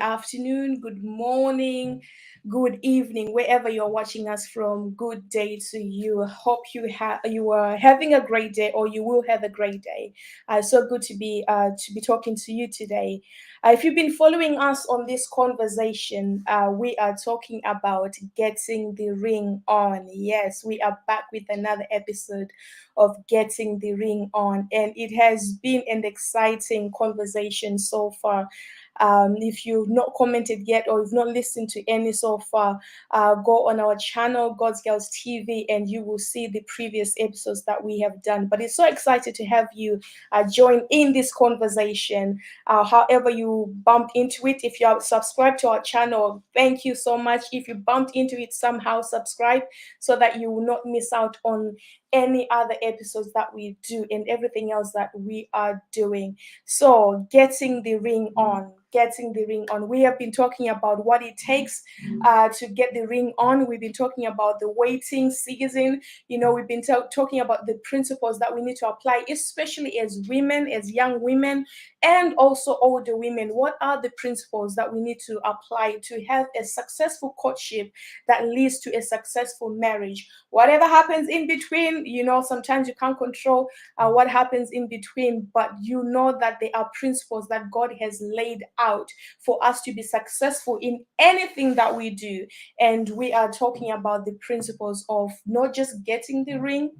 afternoon, good morning, good evening, wherever you're watching us from. Good day to you. Hope you are having a great day, or you will have a great day. So good to be talking to you today. If you've been following us on this conversation, we are talking about getting the ring on. Yes, we are back with another episode of Getting the Ring On, and it has been an exciting conversation so far. If you've not commented yet, or you've not listened to any so far, go on our channel, God's Girls TV, and you will see the previous episodes that we have done. But it's so excited to have you join in this conversation. However you bumped into it, if you are subscribed to our channel, thank you so much. If you bumped into it somehow, subscribe so that you will not miss out on any other episodes that we do and everything else that we are doing. So getting the ring on. We have been talking about what it takes to get the ring on. We've been talking about the waiting season. We've been talking about the principles that we need to apply, especially as women, as young women, and also older women. What are the principles that we need to apply to have a successful courtship that leads to a successful marriage? Whatever happens in between, sometimes you can't control what happens in between, but you know that there are principles that God has laid out for us to be successful in anything that we do. And we are talking about the principles of not just getting the ring,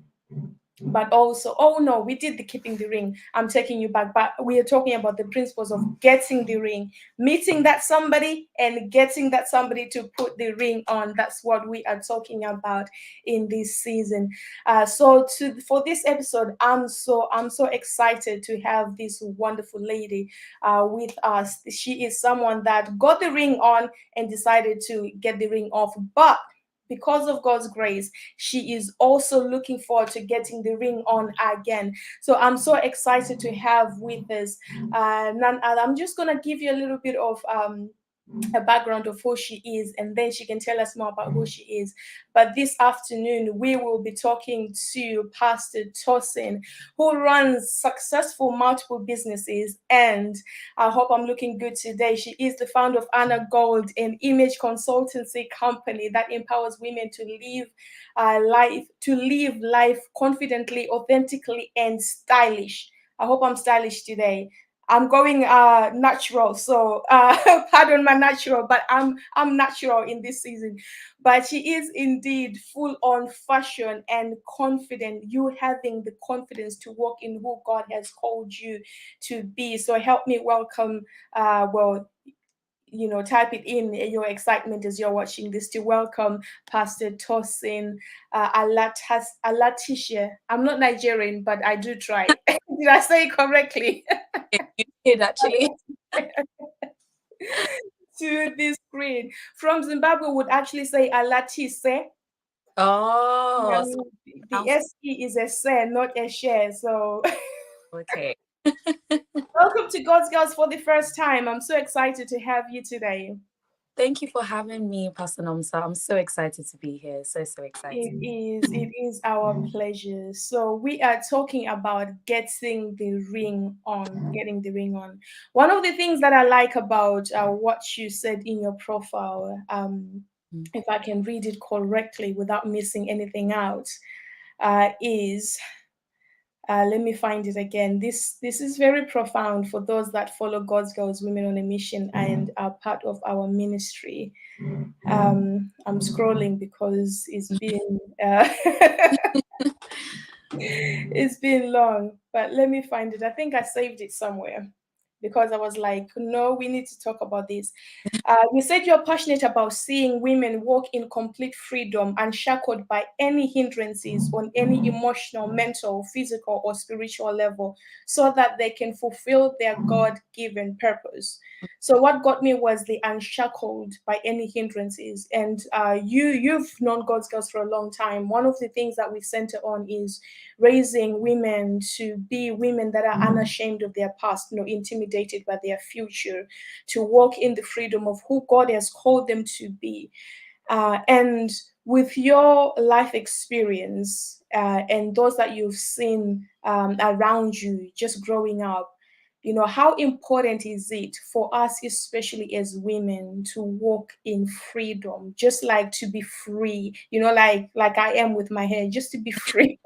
but also, oh no, we did the keeping the ring. I'm taking you back, but we are talking about the principles of getting the ring, meeting that somebody and getting that somebody to put the ring on. That's what we are talking about in this season. For this episode, I'm so excited to have this wonderful lady with us. She is someone that got the ring on and decided to get the ring off, but because of God's grace, she is also looking forward to getting the ring on again. So I'm so excited to have with us none other. I'm just going to give you a little bit of a background of who she is, and then she can tell us more about who she is. But this afternoon, we will be talking to Pastor Tosin, who runs successful multiple businesses. And I hope I'm looking good today. She is the founder of Anna Gold, an image consultancy company that empowers women to live life confidently, authentically, and stylish. I hope I'm stylish today. I'm going natural, so pardon my natural, but I'm natural in this season. But she is indeed full on fashion and confident. You having the confidence to walk in who God has called you to be. So help me welcome. Type it in your excitement as you're watching this, to welcome Pastor Tosin Alatise. I'm not Nigerian, but I do try. Did I say it correctly? You did actually. To this screen. From Zimbabwe would actually say Alatise. Oh, so The SE is a se, not a share. So okay. welcome to God's Girls for the first time. I'm so excited to have you today. Thank you for having me, Pastor Nomsa. I'm so excited to be here. So excited. It is our pleasure. So we are talking about getting the ring on. One of the things that I like about what you said in your profile, if I can read it correctly without missing anything out, is let me find it again. This is very profound for those that follow God's Girls Women on a Mission and are part of our ministry. I'm scrolling because it's been it's been long, but let me find it. I think I saved it somewhere because I was like, no, we need to talk about this. You said you're passionate about seeing women walk in complete freedom, unshackled by any hindrances on any emotional, mental, physical, or spiritual level, so that they can fulfill their God-given purpose. So what got me was the unshackled by any hindrances. And you've known God's Girls for a long time. One of the things that we center on is raising women to be women that are unashamed of their past, intimidated by their future, to walk in the freedom of who God has called them to be. And with your life experience and those that you've seen around you just growing up, how important is it for us, especially as women, to walk in freedom, just like to be free, like I am with my hair, just to be free.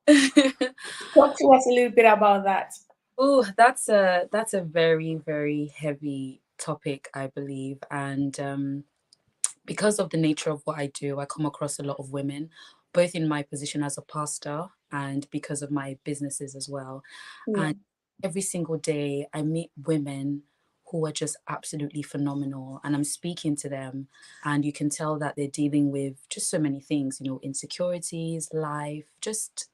Talk to us a little bit about that. Oh, that's a very, very heavy topic, I believe. And because of the nature of what I do, I come across a lot of women, both in my position as a pastor and because of my businesses as well. Yeah. And every single day, I meet women who are just absolutely phenomenal. And I'm speaking to them, and you can tell that they're dealing with just so many things, insecurities, life, just,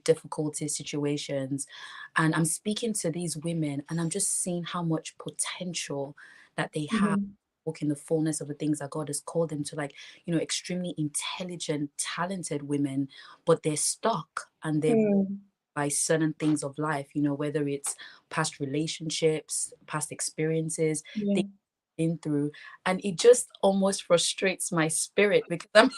difficulties, situations. And I'm speaking to these women, and I'm just seeing how much potential that they have, Mhm. walk in the fullness of the things that God has called them to, like, extremely intelligent, talented women, but they're stuck and they're Mm. by certain things of life, whether it's past relationships, past experiences, Yeah. things I've been through. And it just almost frustrates my spirit because I'm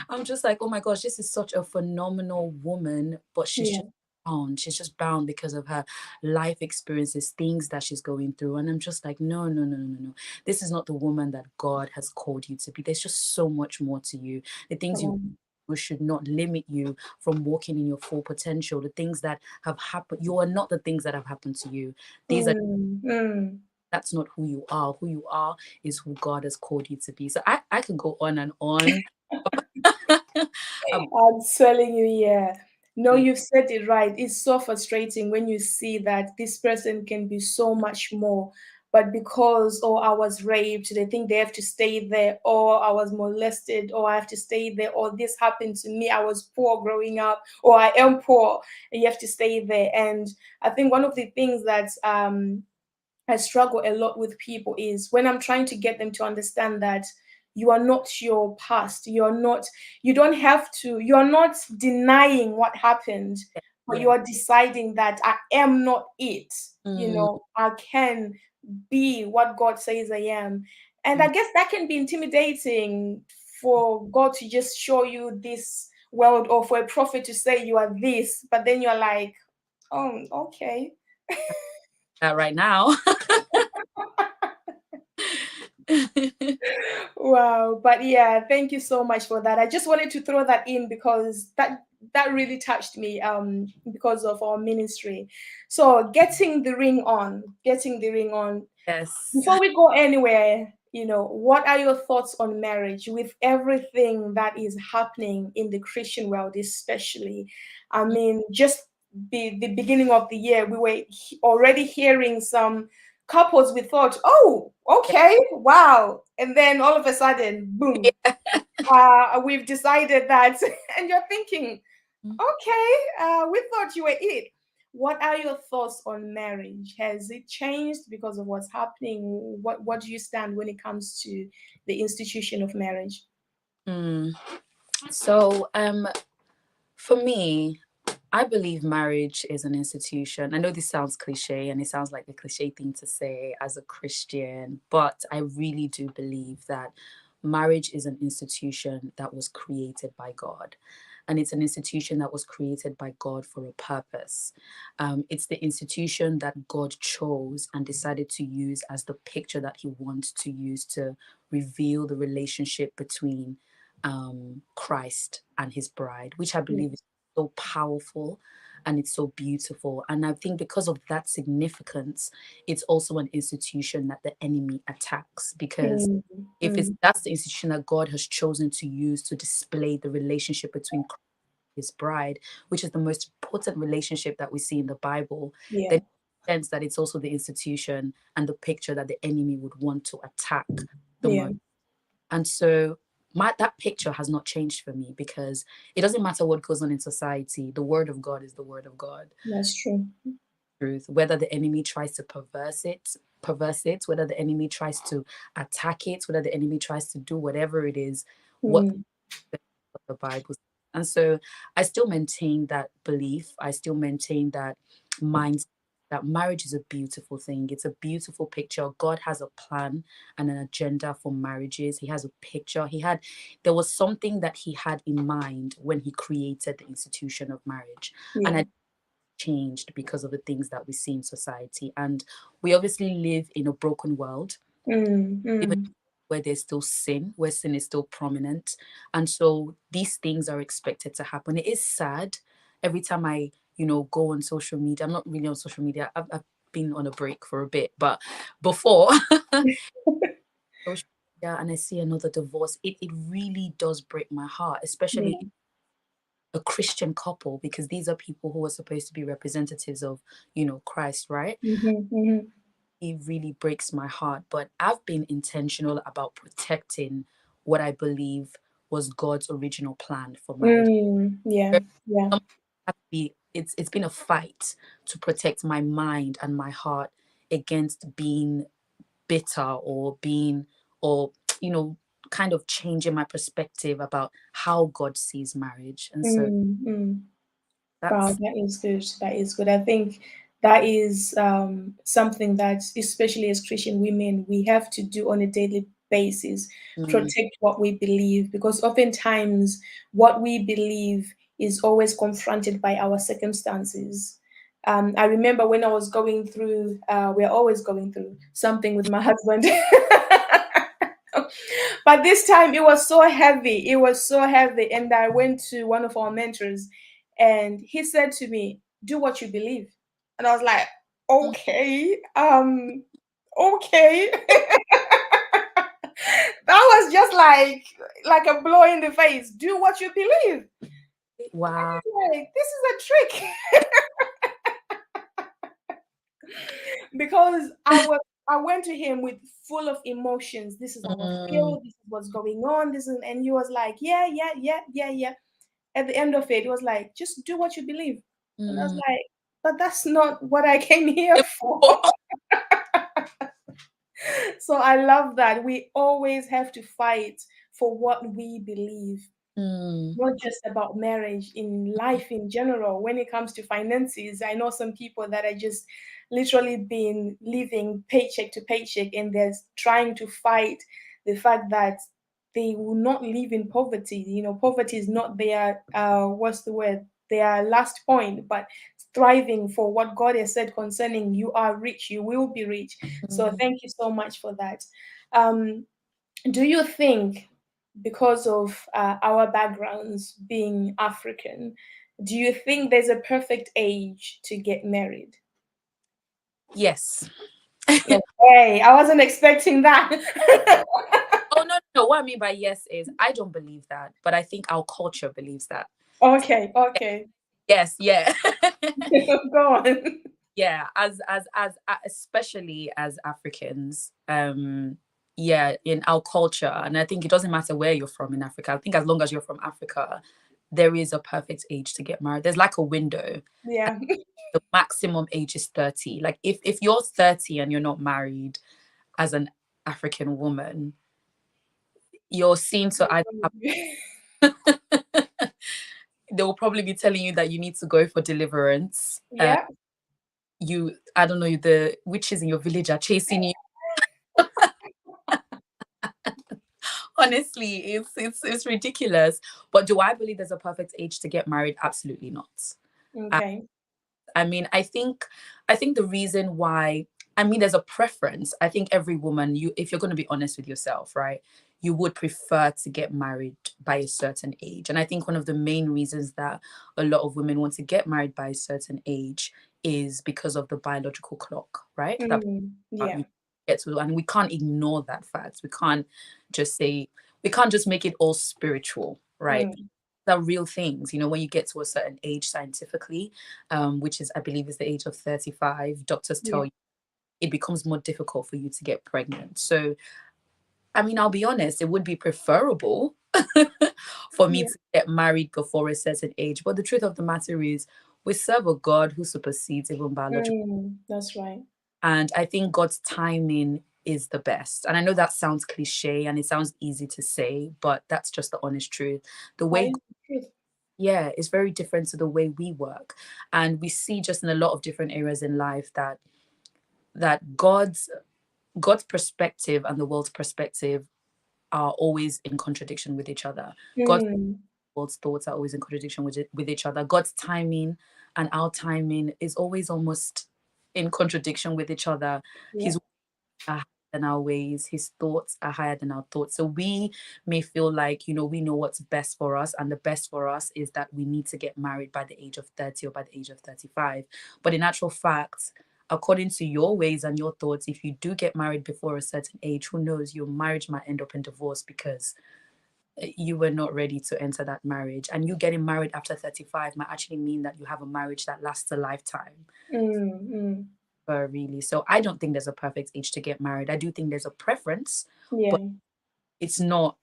I'm just like, oh my gosh, this is such a phenomenal woman, but she's Yeah. just bound. She's just bound because of her life experiences, things that she's going through. And I'm just like, no, no, no, no, no, no. This is not the woman that God has called you to be. There's just so much more to you. The things Come you on. should not limit you from walking in your full potential. The things that have happened, you are not the things that have happened to you. These are Mm. Mm. That's not who you are. Who you are is who God has called you to be. So I can go on and on about I'm telling you, yeah. No, it. you've said it right. It's so frustrating when you see that this person can be so much more, but because, oh, I was raped, they think they have to stay there, or I was molested, or I have to stay there, or this happened to me, I was poor growing up, or I am poor, and you have to stay there. And I think one of the things that I struggle a lot with people is when I'm trying to get them to understand that you are not your past. You don't have to, you're not denying what happened, but you Yeah. are deciding that I am not it. Mm, I can be what God says I am. And I guess that can be intimidating for God to just show you this world, or for a prophet to say you are this, but then you're like, oh, okay. that right now. Wow, but yeah, thank you so much for that. I just wanted to throw that in because that really touched me because of our ministry. So, getting the ring on. Yes. Before we go anywhere, what are your thoughts on marriage with everything that is happening in the Christian world, especially? I mean, just the beginning of the year, we were already hearing some couples we thought, oh, okay, wow. And then all of a sudden, boom, we've decided that. And you're thinking, okay, we thought you were it. What are your thoughts on marriage? Has it changed because of what's happening? What do you stand when it comes to the institution of marriage? Mm. So, for me, I believe marriage is an institution. I know this sounds cliche and it sounds like a cliche thing to say as a Christian, but I really do believe that marriage is an institution that was created by God. And it's an institution that was created by God for a purpose. It's the institution that God chose and decided to use as the picture that He wants to use to reveal the relationship between Christ and His bride, which I believe is Yes. so powerful and it's so beautiful. And I think because of that significance, it's also an institution that the enemy attacks because Mm, if it's mm, that's the institution that God has chosen to use to display the relationship between Christ and His bride, which is the most important relationship that we see in the Bible, then yeah. it makes sense that it's also the institution and the picture that the enemy would want to attack the Yeah. most. And so that picture has not changed for me because it doesn't matter what goes on in society. The word of God is the word of God. That's true. Truth. Whether the enemy tries to perverse it, whether the enemy tries to attack it, whether the enemy tries to do whatever it is, what Mm, the Bible says. And so I still maintain that belief. I still maintain that mindset that marriage is a beautiful thing. It's a beautiful picture. God has a plan and an agenda for marriages. He has a picture. There was something that he had in mind when he created the institution of marriage. And yeah. changed because of the things that we see in society. And we obviously live in a broken world, Mm, even mm, where there's still sin, where sin is still prominent. And so these things are expected to happen. It is sad every time I, go on social media. I'm not really on social media. I've been on a break for a bit, but before social media and I see another divorce, it really does break my heart, especially yeah. a Christian couple, because these are people who are supposed to be representatives of, Christ, right? Mhm, mhm. It really breaks my heart. But I've been intentional about protecting what I believe was God's original plan for marriage. Yeah, yeah. It's been a fight to protect my mind and my heart against being bitter or being or you know kind of changing my perspective about how God sees marriage. And so Mm, mm. Wow, that's that is good. That is good. I think that is something that, especially as Christian women, we have to do on a daily basis, mm, protect what we believe, because oftentimes what we believe is always confronted by our circumstances. I remember when I was going through, we're always going through something with my husband. But this time it was so heavy. It was so heavy. And I went to one of our mentors and he said to me, "Do what you believe." And I was like, mm, okay, okay. That was just like a blow in the face. Do what you believe. wow. Like, this is a trick. Because I went to him with full of emotions. This is how I Mm, feel. This is what's going on. And he was like, yeah, yeah, yeah, yeah, yeah. At the end of it, he was like, just do what you believe. And I was mm. like, but that's not what I came here for. So I love that. We always have to fight for what we believe, Mm, not just about marriage, in life in general. When it comes to finances, I know some people that are just literally been living paycheck to paycheck and they're trying to fight the fact that they will not live in poverty. Poverty is not their what's the word? Their last point, but thriving for what God has said concerning you are rich, you will be rich. So mm. thank you so much for that. Um, do you think, because of our backgrounds being African, do you think there's a perfect age to get married? Yes. Okay, I wasn't expecting that. Oh, no, no. What I mean by yes is I don't believe that, but I think our culture believes that. Okay, okay. Yes, yeah. Go on. Yeah, especially as Africans, yeah, in our culture, and I think it doesn't matter where you're from in Africa. I think as long as you're from Africa, there is a perfect age to get married. There's like a window. Yeah. The maximum age is 30. Like if you're 30 and you're not married as an African woman, you're seen to either they will probably be telling you that you need to go for deliverance. Yeah. I don't know, the witches in your village are chasing you. Honestly, it's ridiculous. But do I believe there's a perfect age to get married? Absolutely not. I, Okay. I mean, I think the reason why, I mean, there's a preference. I think every woman, if you're going to be honest with yourself, right, you would prefer to get married by a certain age. And I think one of the main reasons that a lot of women want to get married by a certain age is because of the biological clock, right? That Yeah. you get to, and we can't ignore that fact. Just say we can't just make it all spiritual, right? Mm. They're real things. When you get to a certain age scientifically, which is I believe is the age of 35, doctors Yeah. tell you it becomes more difficult for you to get pregnant. So I mean, I'll be honest, it would be preferable for me Yeah. to get married before a certain age. But the truth of the matter is, we serve a God who supersedes even biological. That's right. And I think God's timing is the best. And I know that sounds cliche and it sounds easy to say, but that's just the honest truth. The That way, is the truth. yeah, is very different to the way we work. And we see just in a lot of different areas in life that God's perspective and the world's perspective are always in contradiction with each other. God's Mm. world's thoughts are always in contradiction with each other. God's timing and our timing is always almost in contradiction with each other. Yeah. His are higher than our ways, his thoughts are higher than our thoughts. So we may feel like, we know what's best for us, and the best for us is that we need to get married by the age of 30 or by the age of 35. But in actual fact, according to your ways and your thoughts, if you do get married before a certain age, who knows, your marriage might end up in divorce because you were not ready to enter that marriage. And you getting married after 35 might actually mean that you have a marriage that lasts a lifetime. Mm. Really. So I don't think there's a perfect age to get married. I do think there's a preference, but Yeah. it's not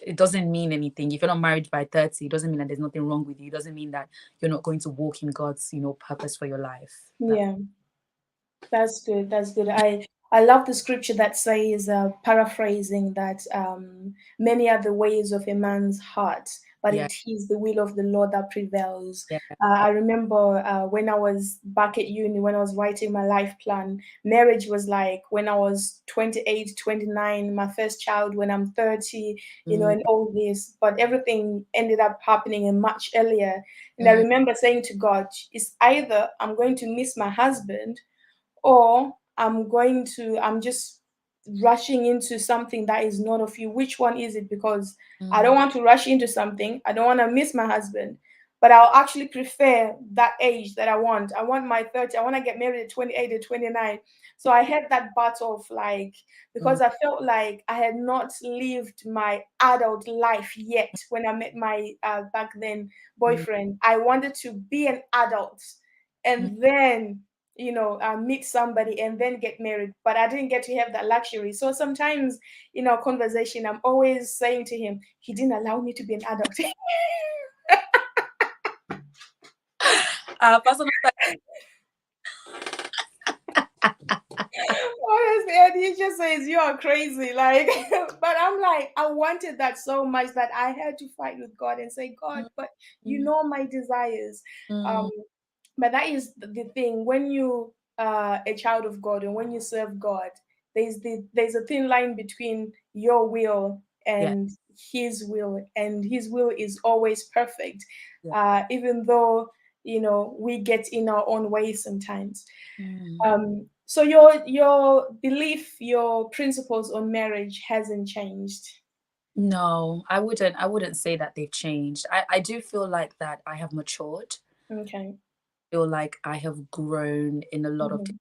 it doesn't mean anything. If you're not married by 30, it doesn't mean that there's nothing wrong with you. It doesn't mean that you're not going to walk in God's, purpose for your life. That Yeah. That's good. That's good. I love the scripture that says, paraphrasing, that many are the ways of a man's heart, but yeah, it is the will of the Lord that prevails. yeah. I remember when I was back at uni, when I was writing my life plan, marriage was like when I was 28, 29, my first child when I'm 30, Mm, and all this. But everything ended up happening much earlier. And I mm, remember saying to God, it's either I'm going to miss my husband, or I'm just rushing into something that is not of you. Which one is it? Because I don't mm, want to rush into something. I don't want to miss my husband, but I'll actually prefer that age that I want. I want my 30. I want to get married at 28 or 29. So I had that battle of like, mm, because I felt like I had not lived my adult life yet when I met my back then mm, boyfriend. I wanted to be an adult mm. and then meet somebody and then get married, but I didn't get to have that luxury. So sometimes in our conversation, I'm always saying to him, he didn't allow me to be an adult. Personal Honestly, and he just says you are crazy, like. But I'm like, I wanted that so much that I had to fight with God and say, God, mm, but you mm, know my desires. um mm, but that is the thing when you a child of God and when you serve God, there's a thin line between your will yeah, and his will, and his will is always perfect, yeah. even though we get in our own way sometimes. Mm. So your belief, your principles on marriage hasn't changed. No, I wouldn't say that they've changed. I do feel like that I have matured. Okay. Feel like I have grown in a lot of, Mhm.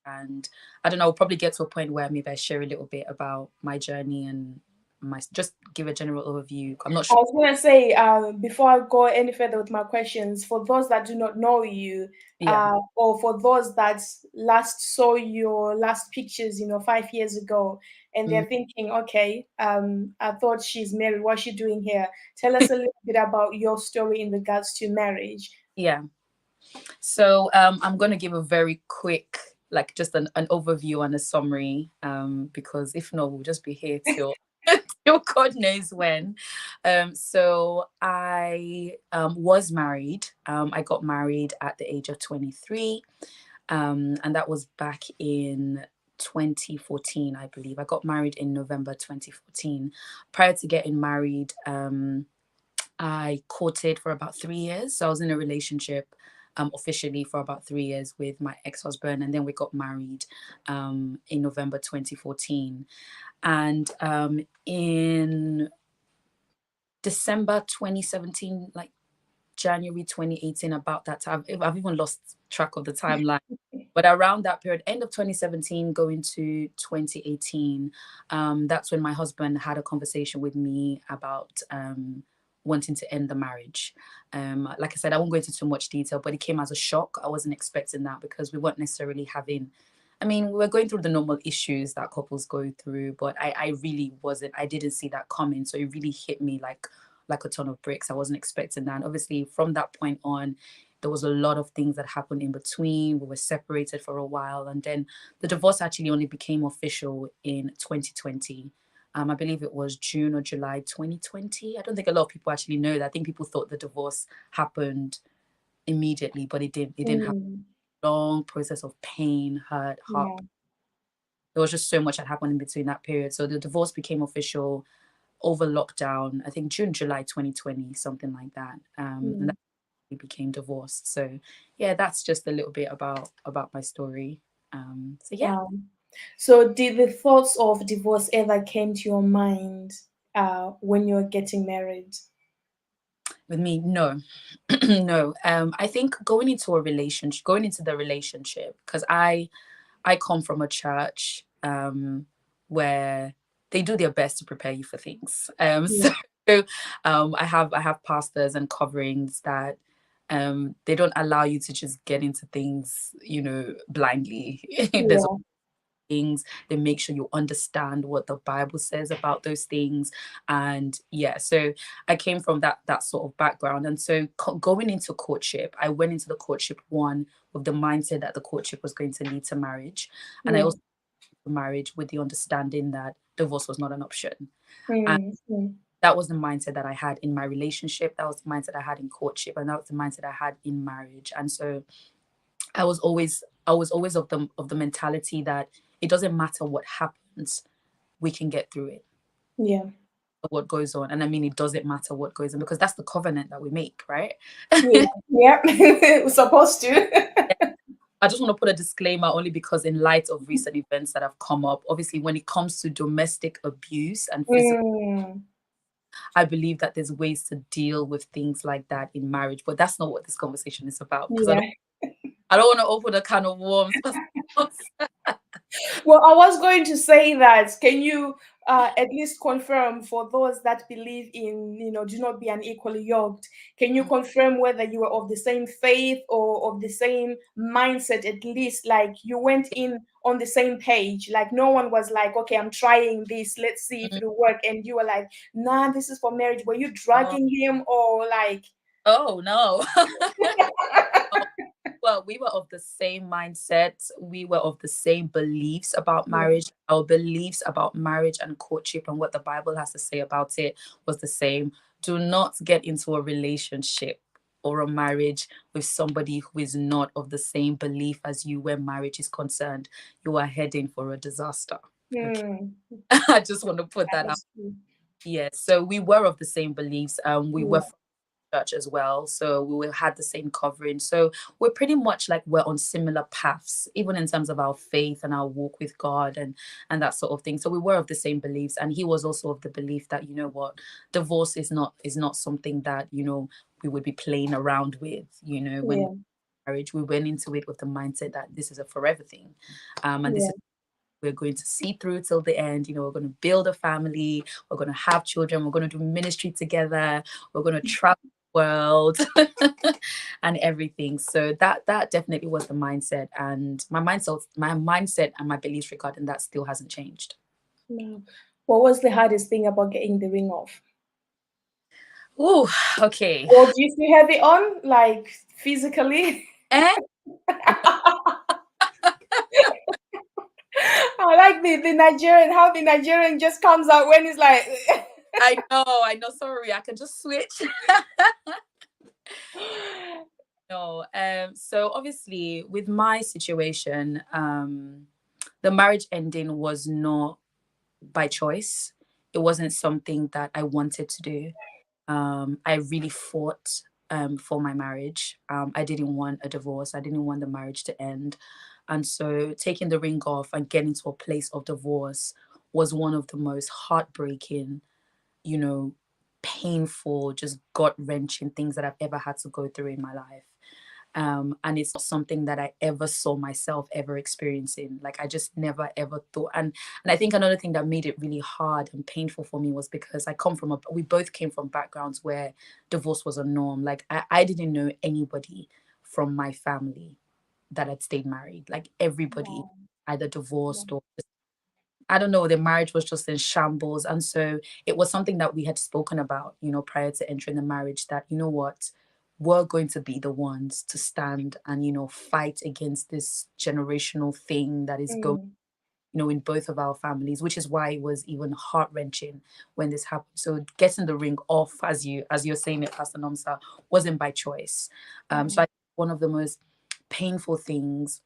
and I don't know, I'll probably get to a point where maybe I share a little bit about my journey and my just give a general overview. I'm not I sure. was going to say, before I go any further with my questions, for those that do not know you, Yeah. or for those that last saw your last pictures, 5 years ago, and Mm, they're thinking, okay, I thought she's married. What's she doing here? Tell us a little bit about your story in regards to marriage. yeah. So I'm gonna give a very quick, like just an overview and a summary, because if not, we'll just be here till till God knows when. So I was married. I got married at the age of 23, and that was back in 2014, I believe. I got married in November 2014. Prior to getting married, I courted for about 3 years. So I was in a relationship officially for about 3 years with my ex-husband, and then we got married in November 2014. And in December 2017, like January 2018, about that time, I've even lost track of the timeline. But around that period, end of 2017, going to 2018, that's when my husband had a conversation with me about wanting to end the marriage. Like I said, I won't go into too much detail, but it came as a shock. I wasn't expecting that because we weren't necessarily having, I mean, we were going through the normal issues that couples go through, but I really wasn't, I didn't see that coming. So it really hit me like a ton of bricks. I wasn't expecting that. And obviously, from that point on, there was a lot of things that happened in between. We were separated for a while, and then the divorce actually only became official in 2020. I believe it was June or July 2020. I don't think a lot of people actually know that. I think people thought the divorce happened immediately, but it didn't. It didn't happen. Mm, Long process of pain, hurt, heart. yeah. There was just so much that happened in between that period. So the divorce became official over lockdown. I think June, July 2020, something like that. And Mm, became divorced. So yeah, that's just a little bit about my story. So yeah. Wow. So did the thoughts of divorce ever came to your mind when you were getting married? With me, no. No. I think going into the relationship, because I come from a church where they do their best to prepare you for things. Yeah. So I have pastors and coverings that they don't allow you to just get into things, blindly. There's Yeah. things. They make sure you understand what the Bible says about those things. And yeah, so I came from that sort of background. And so going into courtship, I went into the courtship one with the mindset that the courtship was going to lead to marriage. And I Yeah. also marriage with the understanding that divorce was not an option. And Mm, mm, that was the mindset that I had in my relationship. That was the mindset I had in courtship, and that was the mindset I had in marriage. And so I was always of the mentality that it doesn't matter what happens, we can get through it, yeah. what goes on. And I mean, it doesn't matter what goes on because that's the covenant that we make, right? Yeah. Yeah. We're supposed to. I just want to put a disclaimer only because in light of recent events that have come up, obviously when it comes to domestic abuse and physical, Mm, I believe that there's ways to deal with things like that in marriage, but that's not what this conversation is about because I yeah. don't I don't want to open a can of worms. Well, I was going to say that. Can you at least confirm for those that believe in, do not be unequally yoked? Can you confirm whether you were of the same faith or of the same mindset, at least like you went in on the same page? Like no one was like, okay, I'm trying this, let's see if it'll work. And you were like, nah, this is for marriage. Were you Oh, dragging him or like, oh no. Well, we were of the same mindset. We were of the same beliefs about yeah, marriage. Our beliefs about marriage and courtship and what the Bible has to say about it was the same. Do not get into a relationship or a marriage with somebody who is not of the same belief as you where marriage is concerned. You are heading for a disaster. Okay. mm, I just want to put that that out. is true. Yeah. So we were of the same beliefs. We were Yeah, from church as well, so had the same covering. So we're pretty much like we're on similar paths, even in terms of our faith and our walk with God and that sort of thing. So we were of the same beliefs, and he was also of the belief that what, divorce is not something that we would be playing around with. When yeah, marriage, we went into it with the mindset that this is a forever thing, and this yeah. is we're going to see through till the end. We're going to build a family, we're going to have children, we're going to do ministry together, we're going to travel the world and everything. So that definitely was the mindset, and my mindset and my beliefs regarding that still hasn't changed. No. What was the hardest thing about getting the ring off? Oh, okay. Or do you still have it on, like physically? Eh? I like the Nigerian, how the Nigerian just comes out when it's like, I know, sorry, I can just switch. No, so obviously with my situation, the marriage ending was not by choice. It wasn't something that I wanted to do. I really fought for my marriage. I didn't want a divorce. I didn't want the marriage to end. And so taking the ring off and getting to a place of divorce was one of the most heartbreaking, you know, painful, just gut wrenching things that I've ever had to go through in my life. And it's not something that I ever saw myself ever experiencing. Like I just never ever thought. And I think another thing that made it really hard and painful for me was because we both came from backgrounds where divorce was a norm. Like I didn't know anybody from my family that had stayed married. Like everybody wow. either Yeah. divorced or I don't know, the marriage was just in shambles. And so it was something that we had spoken about, prior to entering the marriage, that, what, we're going to be the ones to stand and, fight against this generational thing that is going, Mm, in both of our families, which is why it was even heart wrenching when this happened. So getting the ring off, as you're saying it, Pastor Nomsa, wasn't by choice. So mm, I think one of the most painful things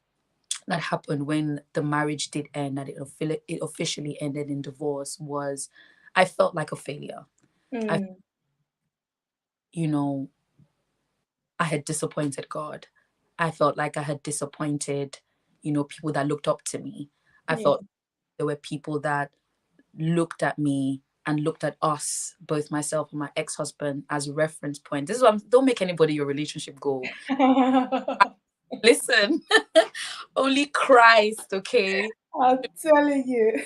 that happened when the marriage did end, that it officially ended in divorce, was I felt like a failure. I, mm, you know, I had disappointed God. I felt like I had disappointed, people that looked up to me. I Yeah. felt there were people that looked at me and looked at us, both myself and my ex-husband, as reference point. This is what don't make anybody your relationship goal. Listen, only Christ, okay? I'm telling you.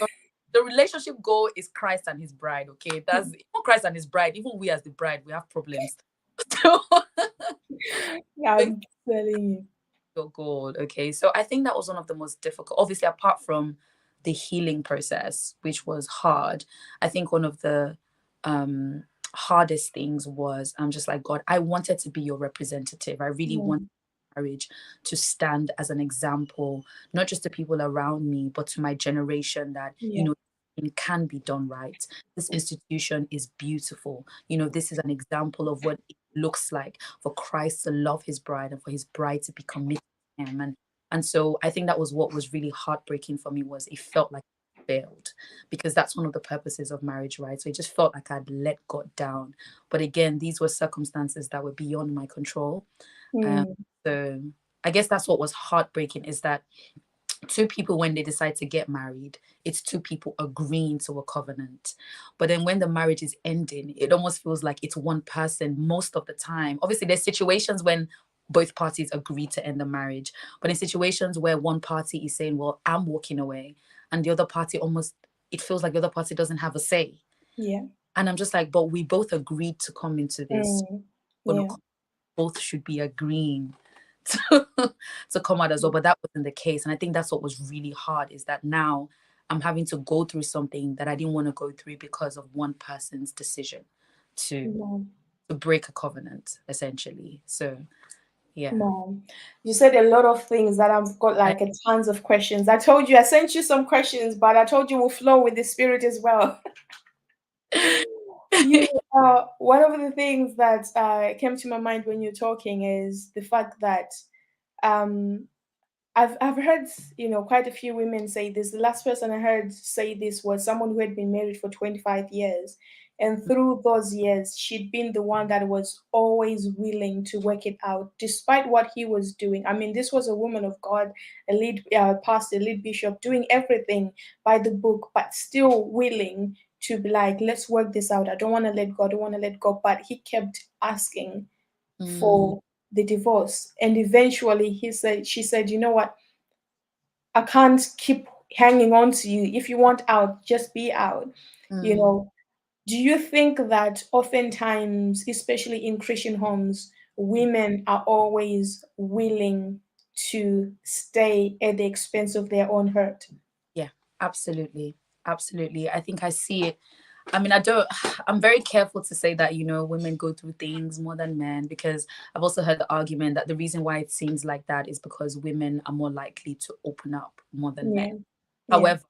The relationship goal is Christ and his bride, okay? That's even Christ and his bride, even we as the bride, we have problems. So make I'm telling you. your goal, okay? So I think that was one of the most difficult, obviously, apart from the healing process, which was hard. I think one of the hardest things was I'm just like, God, I wanted to be your representative. I really want Mm, marriage to stand as an example, not just to people around me, but to my generation that, yeah. it can be done right. This institution is beautiful. This is an example of what it looks like for Christ to love his bride and for his bride to be committed to him. And so I think that was what was really heartbreaking for me, was it felt like I failed, because that's one of the purposes of marriage, right? So it just felt like I'd let God down. But again, these were circumstances that were beyond my control. Um, Mm, so I guess that's what was heartbreaking, is that two people, when they decide to get married, it's two people agreeing to a covenant. But then when the marriage is ending, it almost feels like it's one person most of the time. Obviously, there's situations when both parties agree to end the marriage, but in situations where one party is saying, well, I'm walking away, and the other party, almost, it feels like the other party doesn't have a say. yeah. And I'm just like, but we both agreed to come into this. Mm, Gonna yeah. both should be agreeing to, to come out as well. But that wasn't the case. And I think that's what was really hard, is that now I'm having to go through something that I didn't want to go through because of one person's decision to No. to break a covenant, essentially. So yeah. No. You said a lot of things that I've got I, like a tons of questions. I told you I sent you some questions, but I told you we'll flow with the spirit as well. You one of the things that came to my mind when you're talking is the fact that um I've heard, quite a few women say this. The last person I heard say this was someone who had been married for 25 years. And through those years, she'd been the one that was always willing to work it out, despite what he was doing. I mean, this was a woman of God, a lead pastor, a lead bishop, doing everything by the book, but still willing to be like, let's work this out. I don't want to let go. I don't want to let go. But he kept asking mm, for the divorce. And eventually she said, you know what? I can't keep hanging on to you. If you want out, just be out. You mm, know, do you think that oftentimes, especially in Christian homes, women are always willing to stay at the expense of their own hurt? yeah, absolutely. Absolutely. I think I see it. I mean, I don't, I'm very careful to say that, women go through things more than men, because I've also heard the argument that the reason why it seems like that is because women are more likely to open up more than men. Yeah, yeah, However,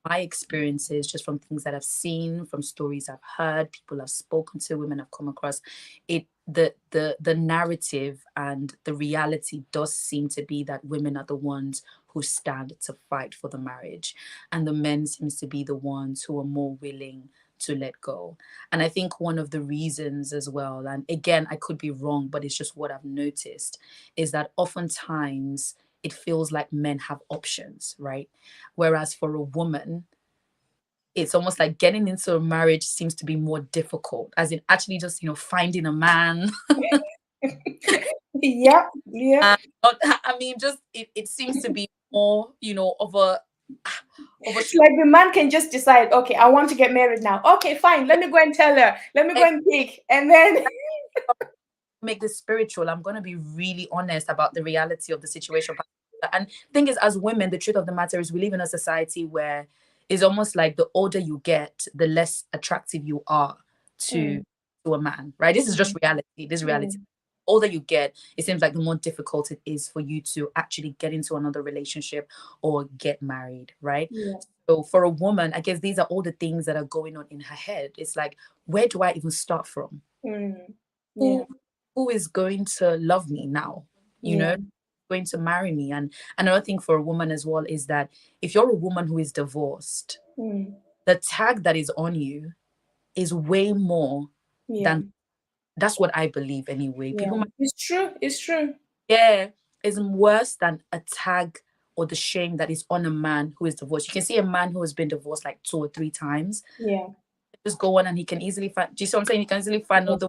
my experiences, just from things that I've seen, from stories I've heard, people I've spoken to, women I've come across, the narrative and the reality does seem to be that women are the ones who stand to fight for the marriage, and the men seems to be the ones who are more willing to let go. And I think one of the reasons as well, and again, I could be wrong, but it's just what I've noticed, is that oftentimes it feels like men have options, right? Whereas for a woman, it's almost like getting into a marriage seems to be more difficult, as in actually just, finding a man. yeah, yeah. And I mean, just it seems to be more, of a It's like the man can just decide, okay, I want to get married now. Okay, fine. Let me go and tell her. Let me go and pick. And then, make this spiritual. I'm going to be really honest about the reality of the situation. And thing is, as women, the truth of the matter is we live in a society where it's almost like the older you get, the less attractive you are to mm, to a man, right? This is just mm, reality. This reality. mm, Older you get, it seems like the more difficult it is for you to actually get into another relationship or get married, right? yeah, So for a woman, I guess these are all the things that are going on in her head. It's like, where do I even start from? mm, yeah, Who who is going to love me now, you yeah, know going to marry me? And another thing for a woman as well is that if you're a woman who is divorced, mm, the tag that is on you is way more yeah, than That's what I believe anyway. People Yeah. might, It's true. It's true. yeah, is worse than a tag or the shame that is on a man who is divorced. You can see a man who has been divorced like 2 or 3 times. Yeah. Just go on and he can easily find. Do you see what I'm saying? He can easily find Yeah. another.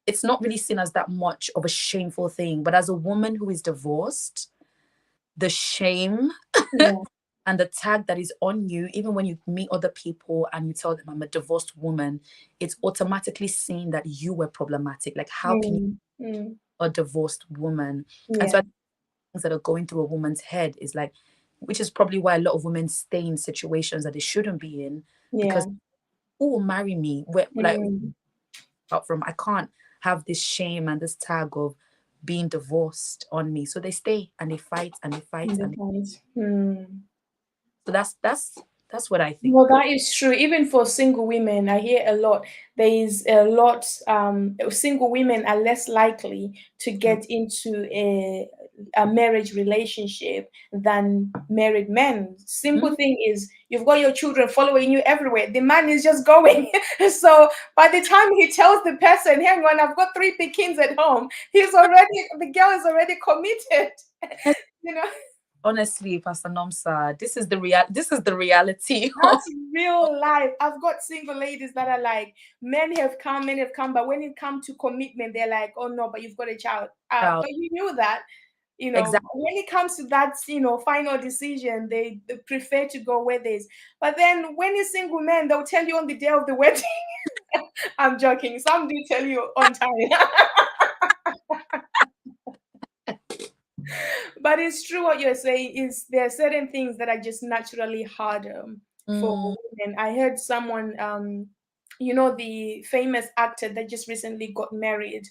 It's not really seen as that much of a shameful thing. But as a woman who is divorced, the shame Yeah. and the tag that is on you, even when you meet other people and you tell them I'm a divorced woman, it's automatically seen that you were problematic. Like, how can you Mm. Mm. be a divorced woman? And so Yeah. I think things that are going through a woman's head is like, which is probably why a lot of women stay in situations that they shouldn't be in, because Yeah. who will marry me? Where, like, Mm. out from, I can't have this shame and this tag of being divorced on me. So they stay and they fight and they fight and they, Depends. Mm. so that's what I think. Well, that is true. Even for single women, I hear a lot. There is a lot. Single women are less likely to Mm, get into a marriage relationship than married men. Simple mm, thing is, you've got your children following you everywhere. The man is just going. So by the time he tells the person, "Hang on, I've got three kids at home," the girl is already committed. You know. honestly, Pastor Nomsa, this is the reality of That's real life. I've got single ladies that are like, men have come, but when it comes to commitment, they're like, oh no, but you've got a child. child. But you knew that, Exactly. when it comes to that, final decision, they prefer to go where there's. But then when it's single men, they'll tell you on the day of the wedding. I'm joking. Some do tell you on time. But it's true what you're saying is there are certain things that are just naturally harder for Mm, women. I heard someone, the famous actor that just recently got married.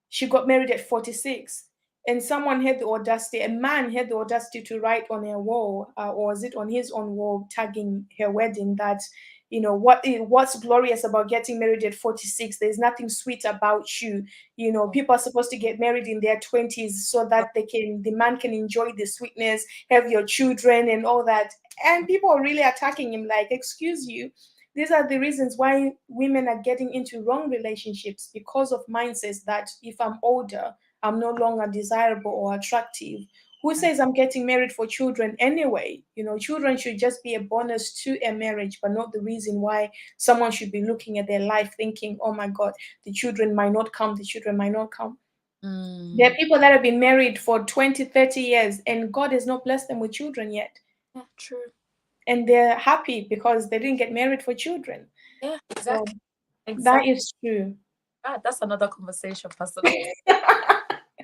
She got married at 46, and someone had the audacity, a man had the audacity to write on her wall, or was it on his own wall, tagging her wedding, that what's glorious about getting married at 46? There's nothing sweet about you. People are supposed to get married in their 20s so that the man can enjoy the sweetness, have your children and all that. And people are really attacking him, like, excuse you. These are the reasons why women are getting into wrong relationships, because of mindsets that if I'm older, I'm no longer desirable or attractive. Who says I'm getting married for children anyway? Children should just be a bonus to a marriage, but not the reason why someone should be looking at their life thinking, oh my God, the children might not come, the children might not come. There are mm, people that have been married for 20, 30 years, and God has not blessed them with children yet. yeah, true. And they're happy because they didn't get married for children. Yeah, So exactly. that Exactly. is true. Ah, that's another conversation, Pastor Nomsa.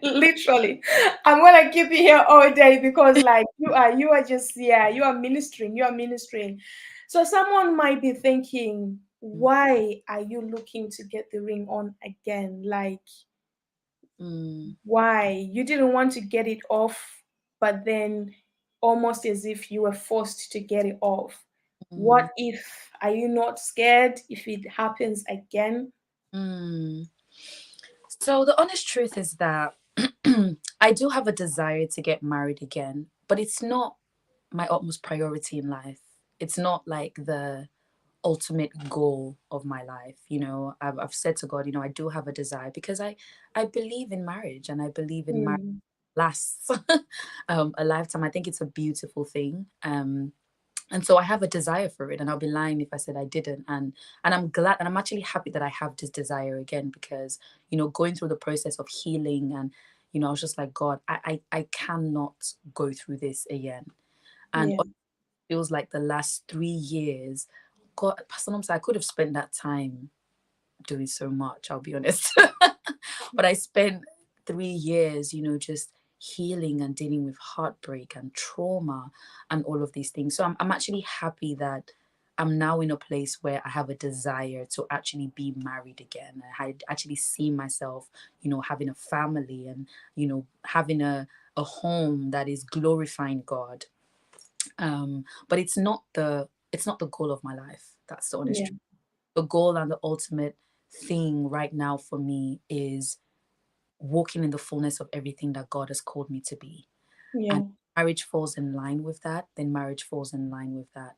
Literally, I'm gonna keep you here all day because, like, you are just, yeah, you are ministering. So someone might be thinking, why are you looking to get the ring on again? Like, Mm, why? You didn't want to get it off, but then almost as if you were forced to get it off. mm, What if? Are you not scared if it happens again? mm. So the honest truth is that I do have a desire to get married again, but it's not my utmost priority in life. It's not like the ultimate goal of my life. I've said to God, I do have a desire because I believe in marriage, and I believe in marriage Mm, lasts a lifetime. I think it's a beautiful thing. And so I have a desire for it, and I'll be lying if I said I didn't. And I'm glad, and I'm actually happy that I have this desire again, because going through the process of healing, and I was just like, God, I cannot go through this again. And yeah, it feels like the last 3 years, God, Pastor Nomsa, I could have spent that time doing so much, I'll be honest. But I spent 3 years, just healing and dealing with heartbreak and trauma and all of these things. So I'm actually happy that I'm now in a place where I have a desire to actually be married again. I actually see myself, having a family, and, having a home that is glorifying God. But it's not the goal of my life. That's the honest yeah, truth. The goal and the ultimate thing right now for me is walking in the fullness of everything that God has called me to be. And yeah, marriage falls in line with that, then marriage falls in line with that.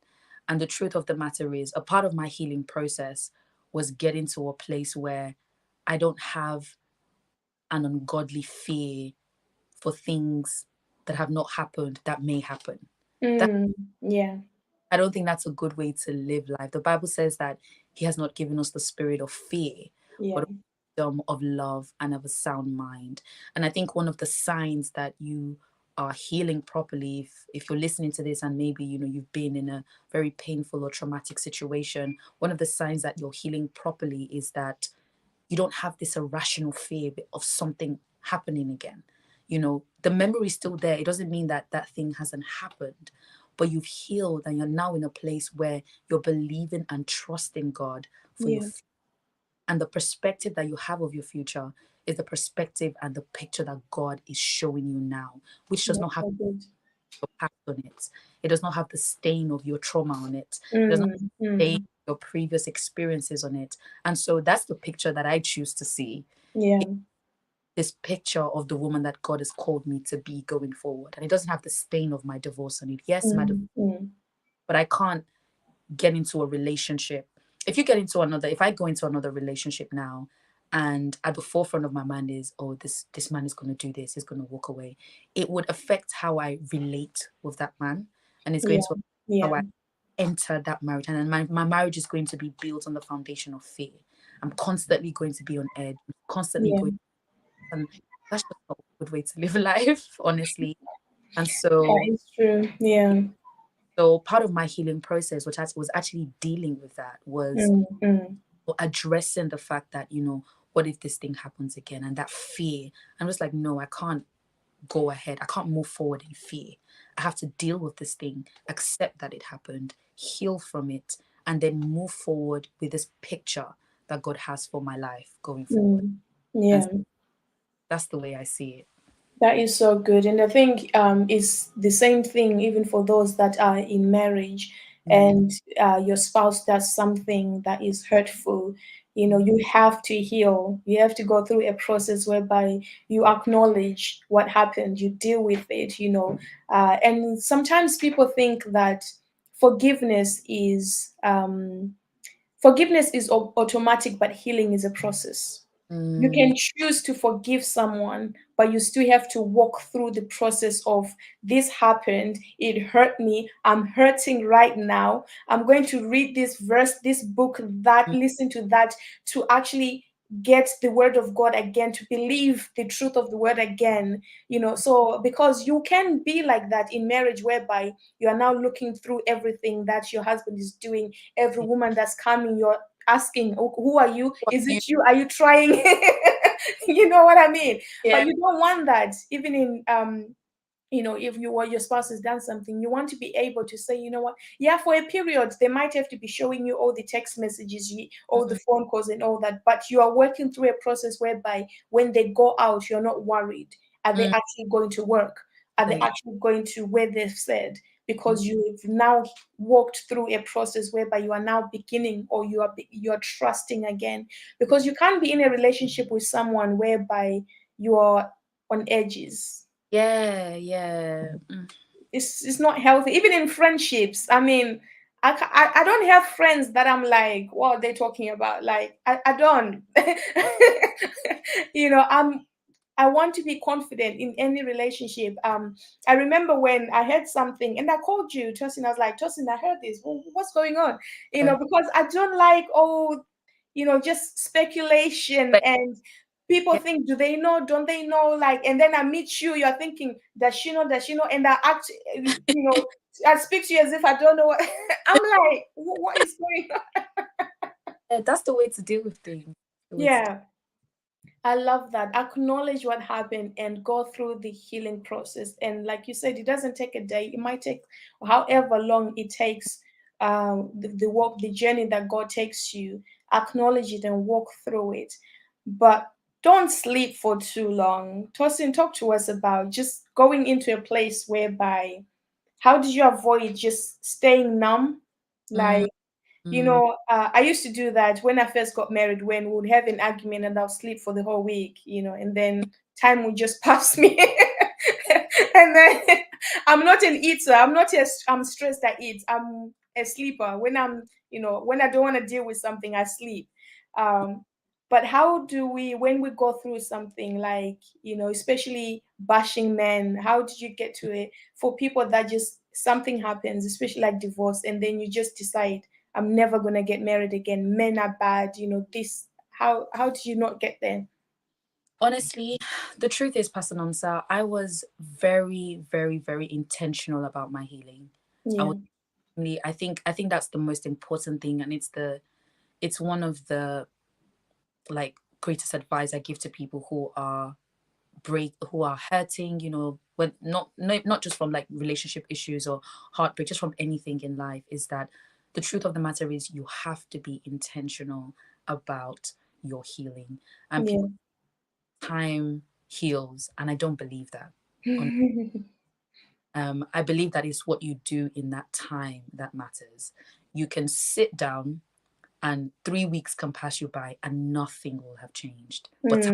And the truth of the matter is, a part of my healing process was getting to a place where I don't have an ungodly fear for things that have not happened that may happen. That Yeah. I don't think that's a good way to live life. The Bible says that He has not given us the spirit of fear, Yeah. but of wisdom, of love, and of a sound mind. And I think one of the signs that you are healing properly, if you're listening to this and maybe you've been in a very painful or traumatic situation, one of the signs that you're healing properly is that you don't have this irrational fear of something happening again. The memory is still there. It doesn't mean that that thing hasn't happened, but you've healed and you're now in a place where you're believing and trusting God for your Yeah. future. And the perspective that you have of your future is the perspective and the picture that God is showing you now, which does That's not have so good. your past on it. It does not have the stain of your trauma on it. It does not Mm, stain mm, your previous experiences on it. And so that's the picture that I choose to see, yeah. this picture of the woman that God has called me to be going forward. And it doesn't have the stain of my divorce on it. Yes, Mm, mm, but I can't get into a relationship. If I go into another relationship now, and at the forefront of my mind is, oh, this man is going to do this, he's going to walk away, it would affect how I relate with that man, and it's going yeah. to affect how Yeah. I enter that marriage, and then my marriage is going to be built on the foundation of fear. I'm constantly going to be on edge, constantly Yeah. going, and that's just not a good way to live life, honestly. And That so, is true. Yeah. so part of my healing process, which was actually dealing with that, was Mm, mm, addressing the fact that, what if this thing happens again? And that fear. I'm just like, no, I can't go ahead. I can't move forward in fear. I have to deal with this thing, accept that it happened, heal from it, and then move forward with this picture that God has for my life going forward. mm. And Yeah. that's the way I see it. That is so good. And I think it's the same thing even for those that are in marriage Mm, and your spouse does something that is hurtful. mm, You have to heal. You have to go through a process whereby you acknowledge what happened, you deal with it. And sometimes people think that forgiveness is automatic, but healing is a process. You mm, can choose to forgive someone, but you still have to walk through the process of this happened, it hurt me, I'm hurting right now. I'm going to read this verse, this book, that, mm, listen to that, to actually get the word of God again, to believe the truth of the word again. So because you can be like that in marriage, whereby you are now looking through everything that your husband is doing, every woman that's coming, you're asking, who are you? Is mm. it you? Are you trying? You know what I mean? But Yeah. you don't want that. Even in if you or your spouse has done something, you want to be able to say, you know what, yeah, for a period they might have to be showing you all the text messages, all the Mm, phone calls and all that, but you are working through a process whereby when they go out, you're not worried. Are they mm, actually going to work? Are they like, actually going to where they've said? mm, Because you've now walked through a process whereby you are now beginning, or you're trusting again. Because you can't be in a relationship with someone whereby you are on edges. yeah, yeah. Mm. It's not healthy. Even in friendships, I mean, I don't have friends that I'm like, what are they talking about? Like, I don't. I want to be confident in any relationship. I remember when I heard something and I called you, Tosin. I was like, Tosin, I heard this. What's going on? Yeah. Because I don't like, just speculation, But and people yeah. think, do they know, don't they know, like, and then I meet you, you're thinking, does she know, and I act, I speak to you as if I don't know what I'm like, what is going on? Yeah, that's the way to deal with things. The way to Yeah, I love that. Acknowledge what happened and go through the healing process. And like you said, it doesn't take a day. It might take however long it takes. The walk, the journey that God takes you. Acknowledge it and walk through it. But don't sleep for too long. Tosin, talk to us about just going into a place whereby, how did you avoid just staying numb? mm, Like, mm. I used to do that when I first got married, when we would have an argument and I'll sleep for the whole week, and then time would just pass me. And then I'm not an eater. I'm stressed I eat. I'm a sleeper. When I don't want to deal with something, I sleep. But how do we, when we go through something like, especially bashing men, how did you get to it? For people that just something happens, especially like divorce, and then you just decide, I'm never gonna get married again. Men are bad, this. How did you not get there? Honestly, the truth is, Pastor Nomsa, I was very, very, very intentional about my healing. I Yeah, was I think that's the most important thing, and it's one of the like greatest advice I give to people who are hurting, when not just from like relationship issues or heartbreak, just from anything in life, is that the truth of the matter is you have to be intentional about your healing. And yeah. people, time heals, and I don't believe that. I believe that it's what you do in that time that matters. You can sit down and 3 weeks can pass you by and nothing will have changed. But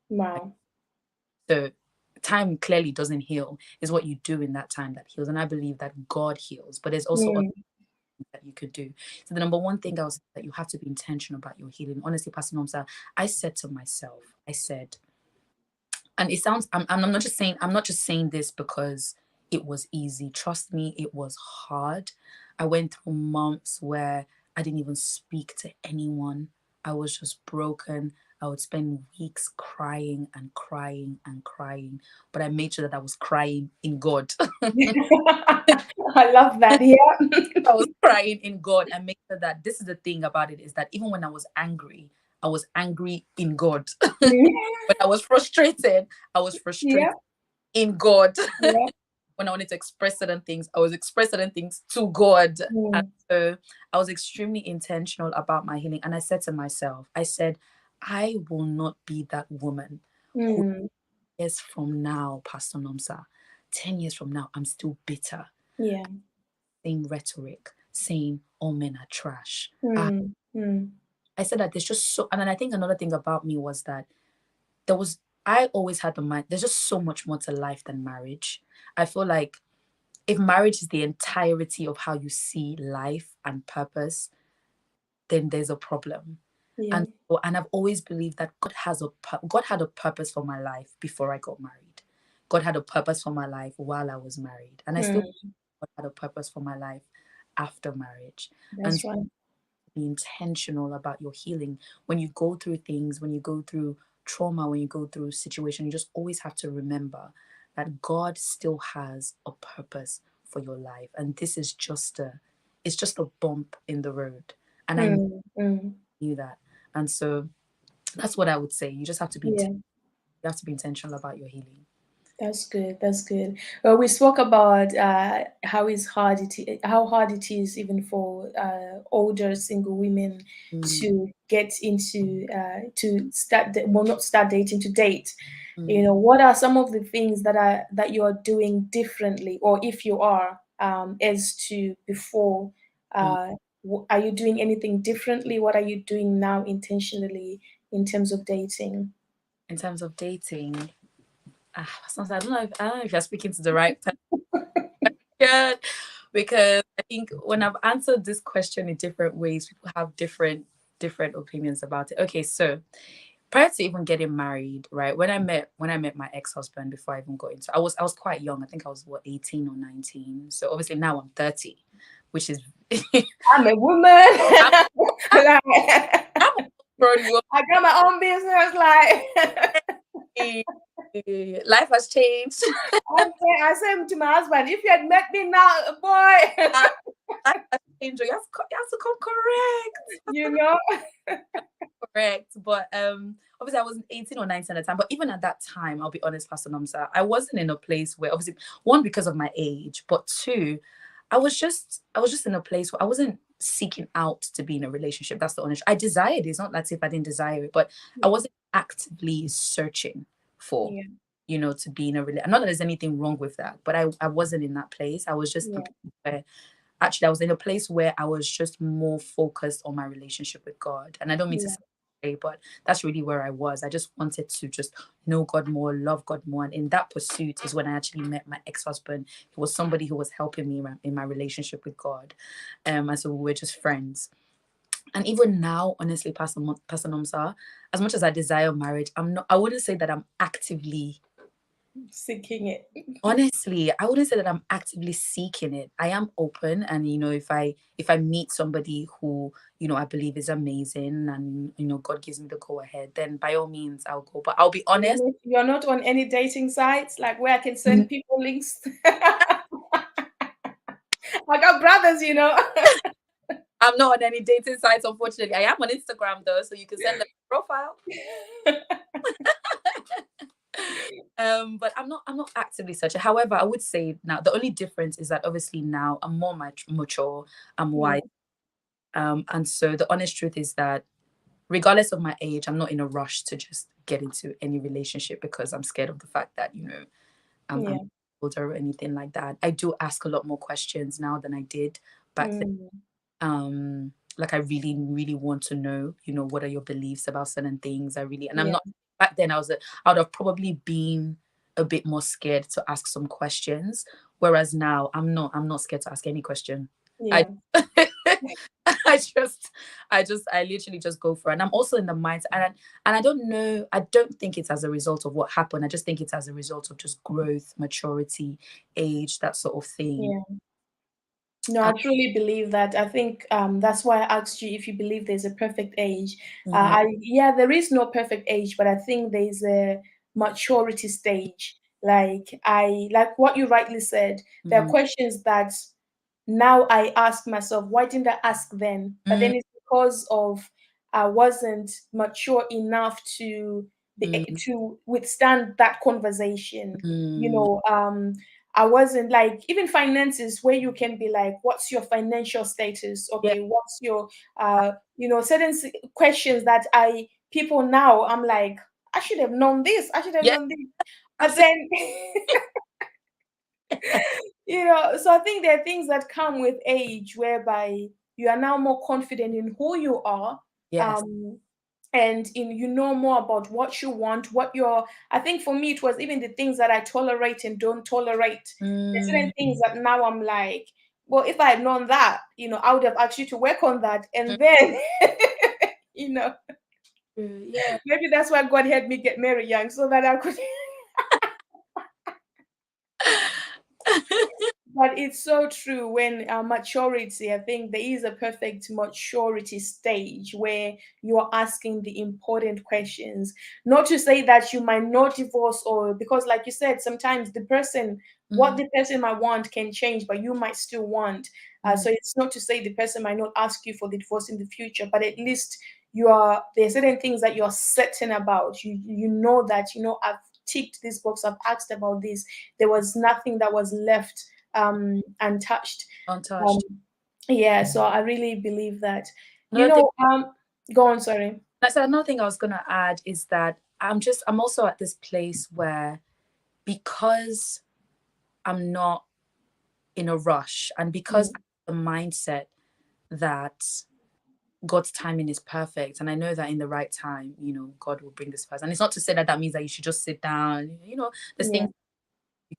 Wow. so time clearly doesn't heal. It's what you do in that time that heals. And I believe that God heals, but there's also other Mm, things that you could do. So the number one thing I was that you have to be intentional about your healing. Honestly, Pastor Nomsa, I said to myself, I said, and it sounds I'm not just saying this because it was easy. Trust me, it was hard. I went through months where I didn't even speak to anyone. I was just broken. I would spend weeks crying and crying and crying, but I made sure that I was crying in God. I love that. Yeah. I was crying in God and make sure that this is the thing about it, is that even when I was angry in God. When I was frustrated, I was frustrated Yeah. in God. Yeah. When I wanted to express certain things, I was expressing certain things to God. And Mm, so I was extremely intentional about my healing. And I said to myself, I said, I will not be that woman who mm, years from now, Pastor Nomsa, 10 years from now, I'm still bitter. yeah. Same rhetoric, saying all men are trash. Mm, mm, I said that there's just so, and then I think another thing about me was that there was, I always had the mind, there's just so much more to life than marriage. I feel like if marriage is the entirety of how you see life and purpose, then there's a problem. yeah. And I've always believed that God had a purpose for my life before I got married. God had a purpose for my life while I was married, and I still Mm, God had a purpose for my life after marriage. And that's right. be intentional about your healing. When you go through things, when you go through trauma, when you go through situation, you just always have to remember that God still has a purpose for your life. And this is it's just a bump in the road. And I Mm, mm, knew that. And so that's what I would say. You just have to yeah. you have to be intentional about your healing. That's good. That's good. Well, we spoke about how hard it is even for older single women Mm, to get into to start well, not start dating, to date. mm, What are some of the things that you are doing differently, or if you are, as to before? mm. Are you doing anything differently? What are you doing now intentionally in terms of dating? In terms of dating, sometimes I don't know if you're speaking to the right person. Because I think when I've answered this question in different ways, people have different opinions about it. Okay, so prior to even getting married, right? When I met my ex-husband, before I even got into, I was quite young. I think I was 18 or 19. So obviously now I'm 30, which is I'm a woman. I'm, Like, I'm a grown I got my own business. Like, woman. Life has changed. I said to my husband, if you had met me now, boy, Life has changed. You have to come correct. you know. Correct. But obviously I was 18 or 19 at the time. But even at that time, I'll be honest, Pastor Namsa, I wasn't in a place where, obviously, one, because of my age, but two, I was just in a place where I wasn't seeking out to be in a relationship. That's the honest. I desired it. It's not as if I didn't desire it, but I wasn't actively searching for, Yeah, to be in a relationship. Not that there's anything wrong with that, but I wasn't in that place. I was just yeah, where actually I was in a place where I was just more focused on my relationship with God. And I don't mean to yeah, say, but that's really where I was. I just wanted to just know God more, love God more. And in that pursuit is when I actually met my ex-husband. He was somebody who was helping me in my relationship with God. And so we were just friends. And even now, honestly, Pastor Nomsa, as much as I desire marriage, I wouldn't say that I'm actively, Seeking it. honestly, I wouldn't say that I'm actively seeking it. I am open, and if I meet somebody who, I believe is amazing, and God gives me the go ahead, then by all means I'll go. But I'll be honest. You're not on any dating sites like where I can send people links. I got brothers. I'm not on any dating sites, unfortunately. I am on Instagram though, so you can send a profile. But I'm not actively searching. However, I would say now the only difference is that obviously now I'm more mature, I'm Yeah, wise. And so the honest truth is that regardless of my age, I'm not in a rush to just get into any relationship because I'm scared of the fact that, I'm yeah. older or anything like that. I do ask a lot more questions now than I did back then. Mm, Like I really, really want to know, what are your beliefs about certain things. And I'm yeah, not, back then I would have probably been a bit more scared to ask some questions. Whereas now I'm not scared to ask any question. I yeah, I literally just go for it. And I'm also in the mindset, and I don't know, I don't think it's as a result of what happened. I just think it's as a result of just growth, maturity, age, that sort of thing. yeah. No, I truly believe that. I think that's why I asked you if you believe there's a perfect age. Yeah. Yeah, there is no perfect age, but I think there's a maturity stage. Like what you rightly said. There are Mm, questions that now I ask myself, why didn't I ask then? But mm, then it's because of I wasn't mature enough mm, to withstand that conversation. You mm. know, I wasn't like even finances where you can be like, what's your financial status? Yeah. Okay, what's your certain questions that I people now I'm like, I should have known this, I should have Yeah. known this. But Absolutely. then so I think there are things that come with age whereby you are now more confident in who you are. Yes. Um and you know more about what you want, what your I think for me it was even the things that I tolerate and don't tolerate. There's certain things Mm, that now I'm like, well, if I had known that, I would have asked you to work on that. mm, And then you know, yeah. maybe that's why God had me get married young so that I could. But it's so true when maturity, I think there is a perfect maturity stage where you are asking the important questions. Not to say that you might not divorce, or because, like you said, sometimes what Mm, the person might want can change, but you might still want. mm, So it's not to say the person might not ask you for the divorce in the future, but at least there are certain things that you're certain about. You know that I've ticked this box, I've asked about this. There was nothing that was left untouched. Um, untouched. yeah, so I really believe that. You Another thing, know, go on, sorry. I said, another thing I was gonna add is that I'm also at this place where, because I'm not in a rush, and because Mm, I have the mindset that God's timing is perfect, and I know that in the right time, God will bring this person. And it's not to say that means that you should just sit down. There's yeah, things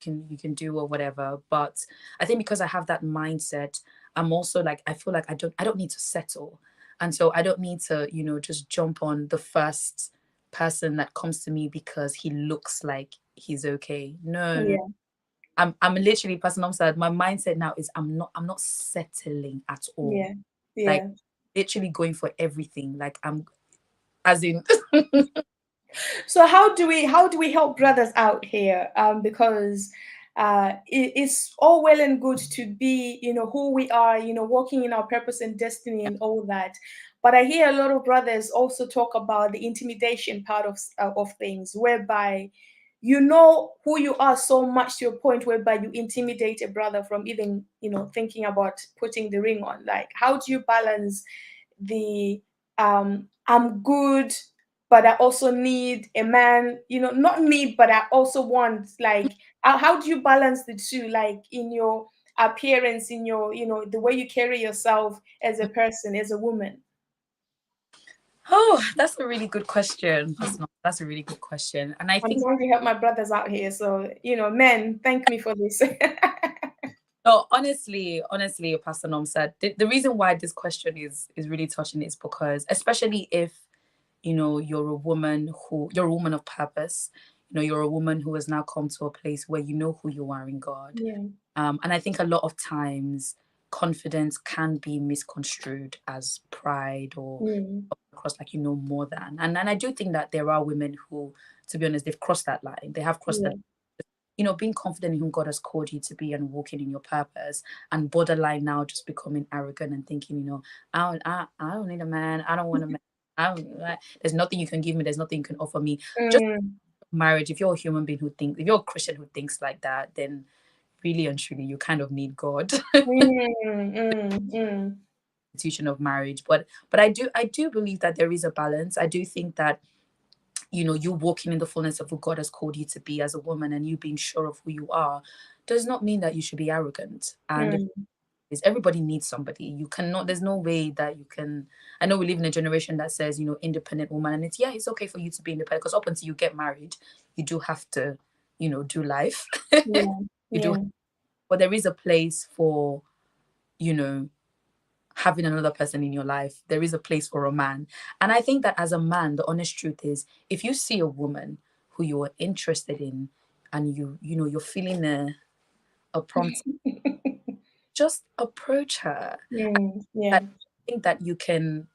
you can do or whatever. But I think because I have that mindset, I'm also like, I feel like I don't need to settle. And so I don't need to, just jump on the first person that comes to me because he looks like he's okay. No, no. yeah, I'm literally person side. My mindset now is I'm not settling at all. yeah, Like yeah. literally going for everything. Like I'm as in So how do we help brothers out here? Because it's all well and good to be, who we are, walking in our purpose and destiny and all that. But I hear a lot of brothers also talk about the intimidation part of things, whereby you know who you are so much to a point whereby you intimidate a brother from even, thinking about putting the ring on. Like, how do you balance the I'm good, but I also need a man, not need, but I also want, like, how do you balance the two, like in your appearance, in your, the way you carry yourself as a person, as a woman? oh, that's a really good question. That's a really good question. And I I'm think trying to help my brothers out here. So, men, thank me for this. No, honestly, Pastor Nom said the reason why this question is really touching is because, especially if you're a woman of purpose, you're a woman who has now come to a place where you know who you are in God. Yeah. And I think a lot of times confidence can be misconstrued as pride or Mm. across like more than. And I do think that there are women who, to be honest, they've crossed that line. They have crossed that, Yeah. being confident in who God has called you to be and walking in your purpose, and borderline now just becoming arrogant and thinking, I don't need a man. I don't want a man. There's nothing you can give me. There's nothing you can offer me. Just Mm. marriage. If you're a human being if you're a Christian who thinks like that, then really and truly, you kind of need God. Mm. Mm. Mm. Institution of marriage, but I do believe that there is a balance. I do think that you walking in the fullness of who God has called you to be as a woman, and you being sure of who you are, does not mean that you should be arrogant. And Mm. is everybody needs somebody. You cannot, there's no way that you can. I know we live in a generation that says, independent woman, and it's okay for you to be independent, because up until you get married, you do have to, do life. Yeah. You do, Yeah. but there is a place for, you know, having another person in your life. There is a place for a man. And I think that as a man, the honest truth is, if you see a woman who you're interested in, and you're feeling a prompt, just approach her. Mm. I Yeah. think that you can,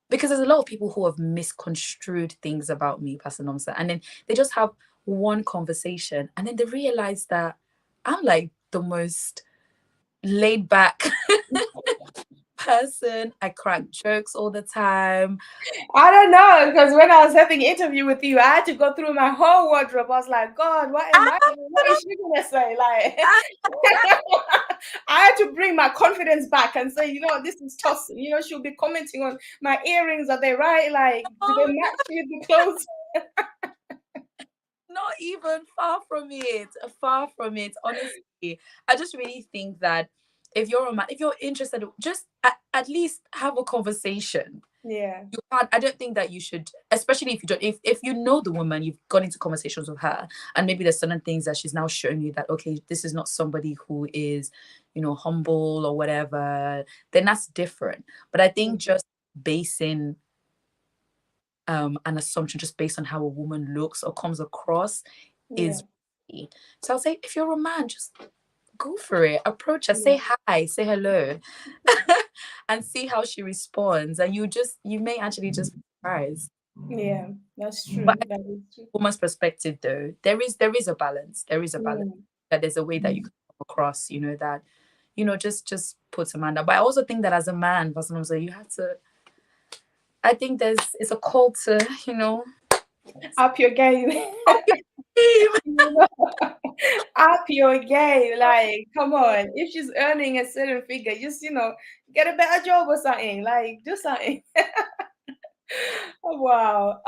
because there's a lot of people who have misconstrued things about me, Pastor Nomsa, and then they just have one conversation and then they realize that I'm like the most laid back person. I crack jokes all the time. I don't know, because when I was having an interview with you, I had to go through my whole wardrobe. I was like, God, what is she gonna say? Like, I had to bring my confidence back and say, this is Tosin. She'll be commenting on my earrings. Are they right? Like, do they Oh, match with the clothes? not even far from it. Far from it. Honestly, I just really think that if you're a man, if you're interested, just at least have a conversation. Yeah. You can't. I don't think that you should, especially if you don't. If you know the woman, you've gone into conversations with her, and maybe there's certain things that she's now showing you that, okay, this is not somebody who is, humble or whatever. Then that's different. But I think just basing an assumption just based on how a woman looks or comes across Yeah. is risky. So I'll say, if you're a man, just go for it. Approach her, Yeah. say hi, say hello, and see how she responds. And you may actually just be surprised. Yeah. That's true. But That is true. woman's perspective, though, there is a balance. There is a balance. Mm. That there's a way that you can come across, that, just put a man down. But I also think that as a man, you have to. I think it's a call to, Up your game. up your game. Up your game. Like, come on. If she's earning a certain figure, just, get a better job or something. Like, do something. Oh, wow.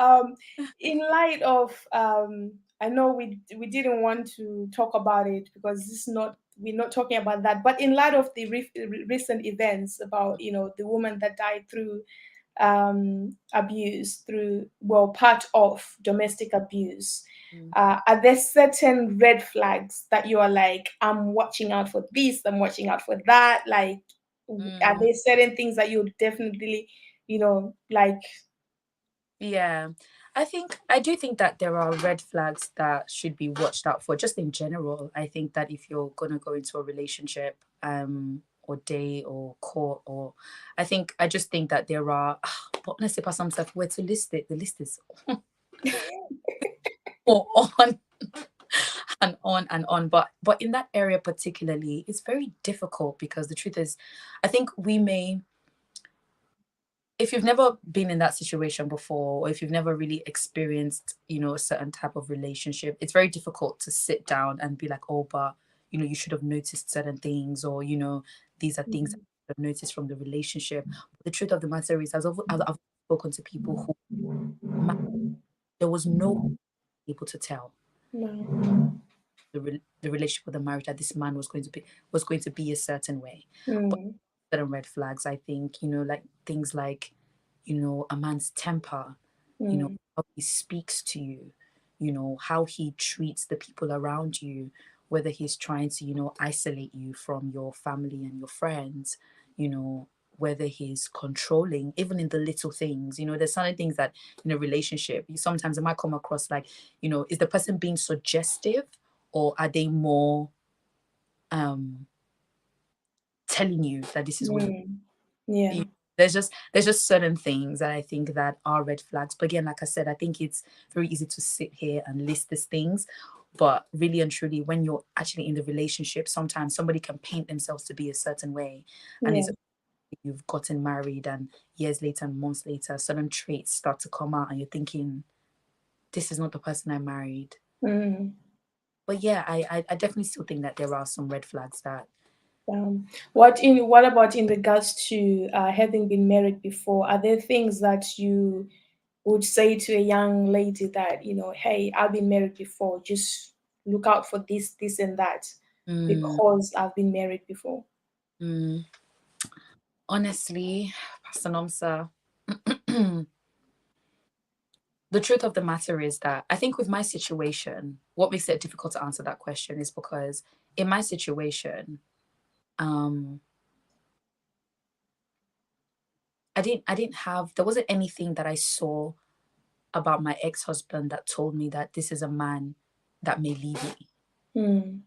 In light of, I know we didn't want to talk about it because we're not talking about that. But in light of the recent events about, the woman that died through abuse, part of domestic abuse, Mm. are there certain red flags that you are like, I'm watching out for this, I'm watching out for that? Like, are Mm. there certain things that you definitely, like? Yeah, I do think that there are red flags that should be watched out for, just in general. I think that if you're gonna go into a relationship, or date or court, or I just think that there are, but let's say, for some stuff, where to list it, the list is or on and on and on. But in that area particularly, it's very difficult, because the truth is, I think if you've never been in that situation before, or if you've never really experienced, a certain type of relationship, it's very difficult to sit down and be like, oh, but you should have noticed certain things, or these are things that Mhm. you have noticed from the relationship. But the truth of the matter is, I've spoken to people who there was no able to tell No. the relationship or the marriage that this man was going to be a certain way. But Mm. certain red flags, I think, like things like, a man's temper, Mm. how he speaks to you, how he treats the people around you, whether he's trying to, isolate you from your family and your friends, whether he's controlling, even in the little things. There's certain things that in a relationship, sometimes it might come across like, is the person being suggestive, or are they more telling you that this is what Yeah. there's just certain things that I think that are red flags. But again, like I said, I think it's very easy to sit here and list these things, but really and truly, when you're actually in the relationship, sometimes somebody can paint themselves to be a certain way, and Yeah. it's you've gotten married, and years later and months later, certain traits start to come out, and you're thinking, this is not the person I married. Mm. But yeah, I definitely still think that there are some red flags that What about in regards to having been married before? Are there things that you would say to a young lady that, hey, I've been married before, just look out for this and that, mm, because I've been married before? mm, honestly, Pastor Nomsa, the truth of the matter is that I think with my situation, what makes it difficult to answer that question is because in my situation, um, I didn't have there wasn't anything that I saw about my ex-husband that told me that this is a man that may leave me. Mm.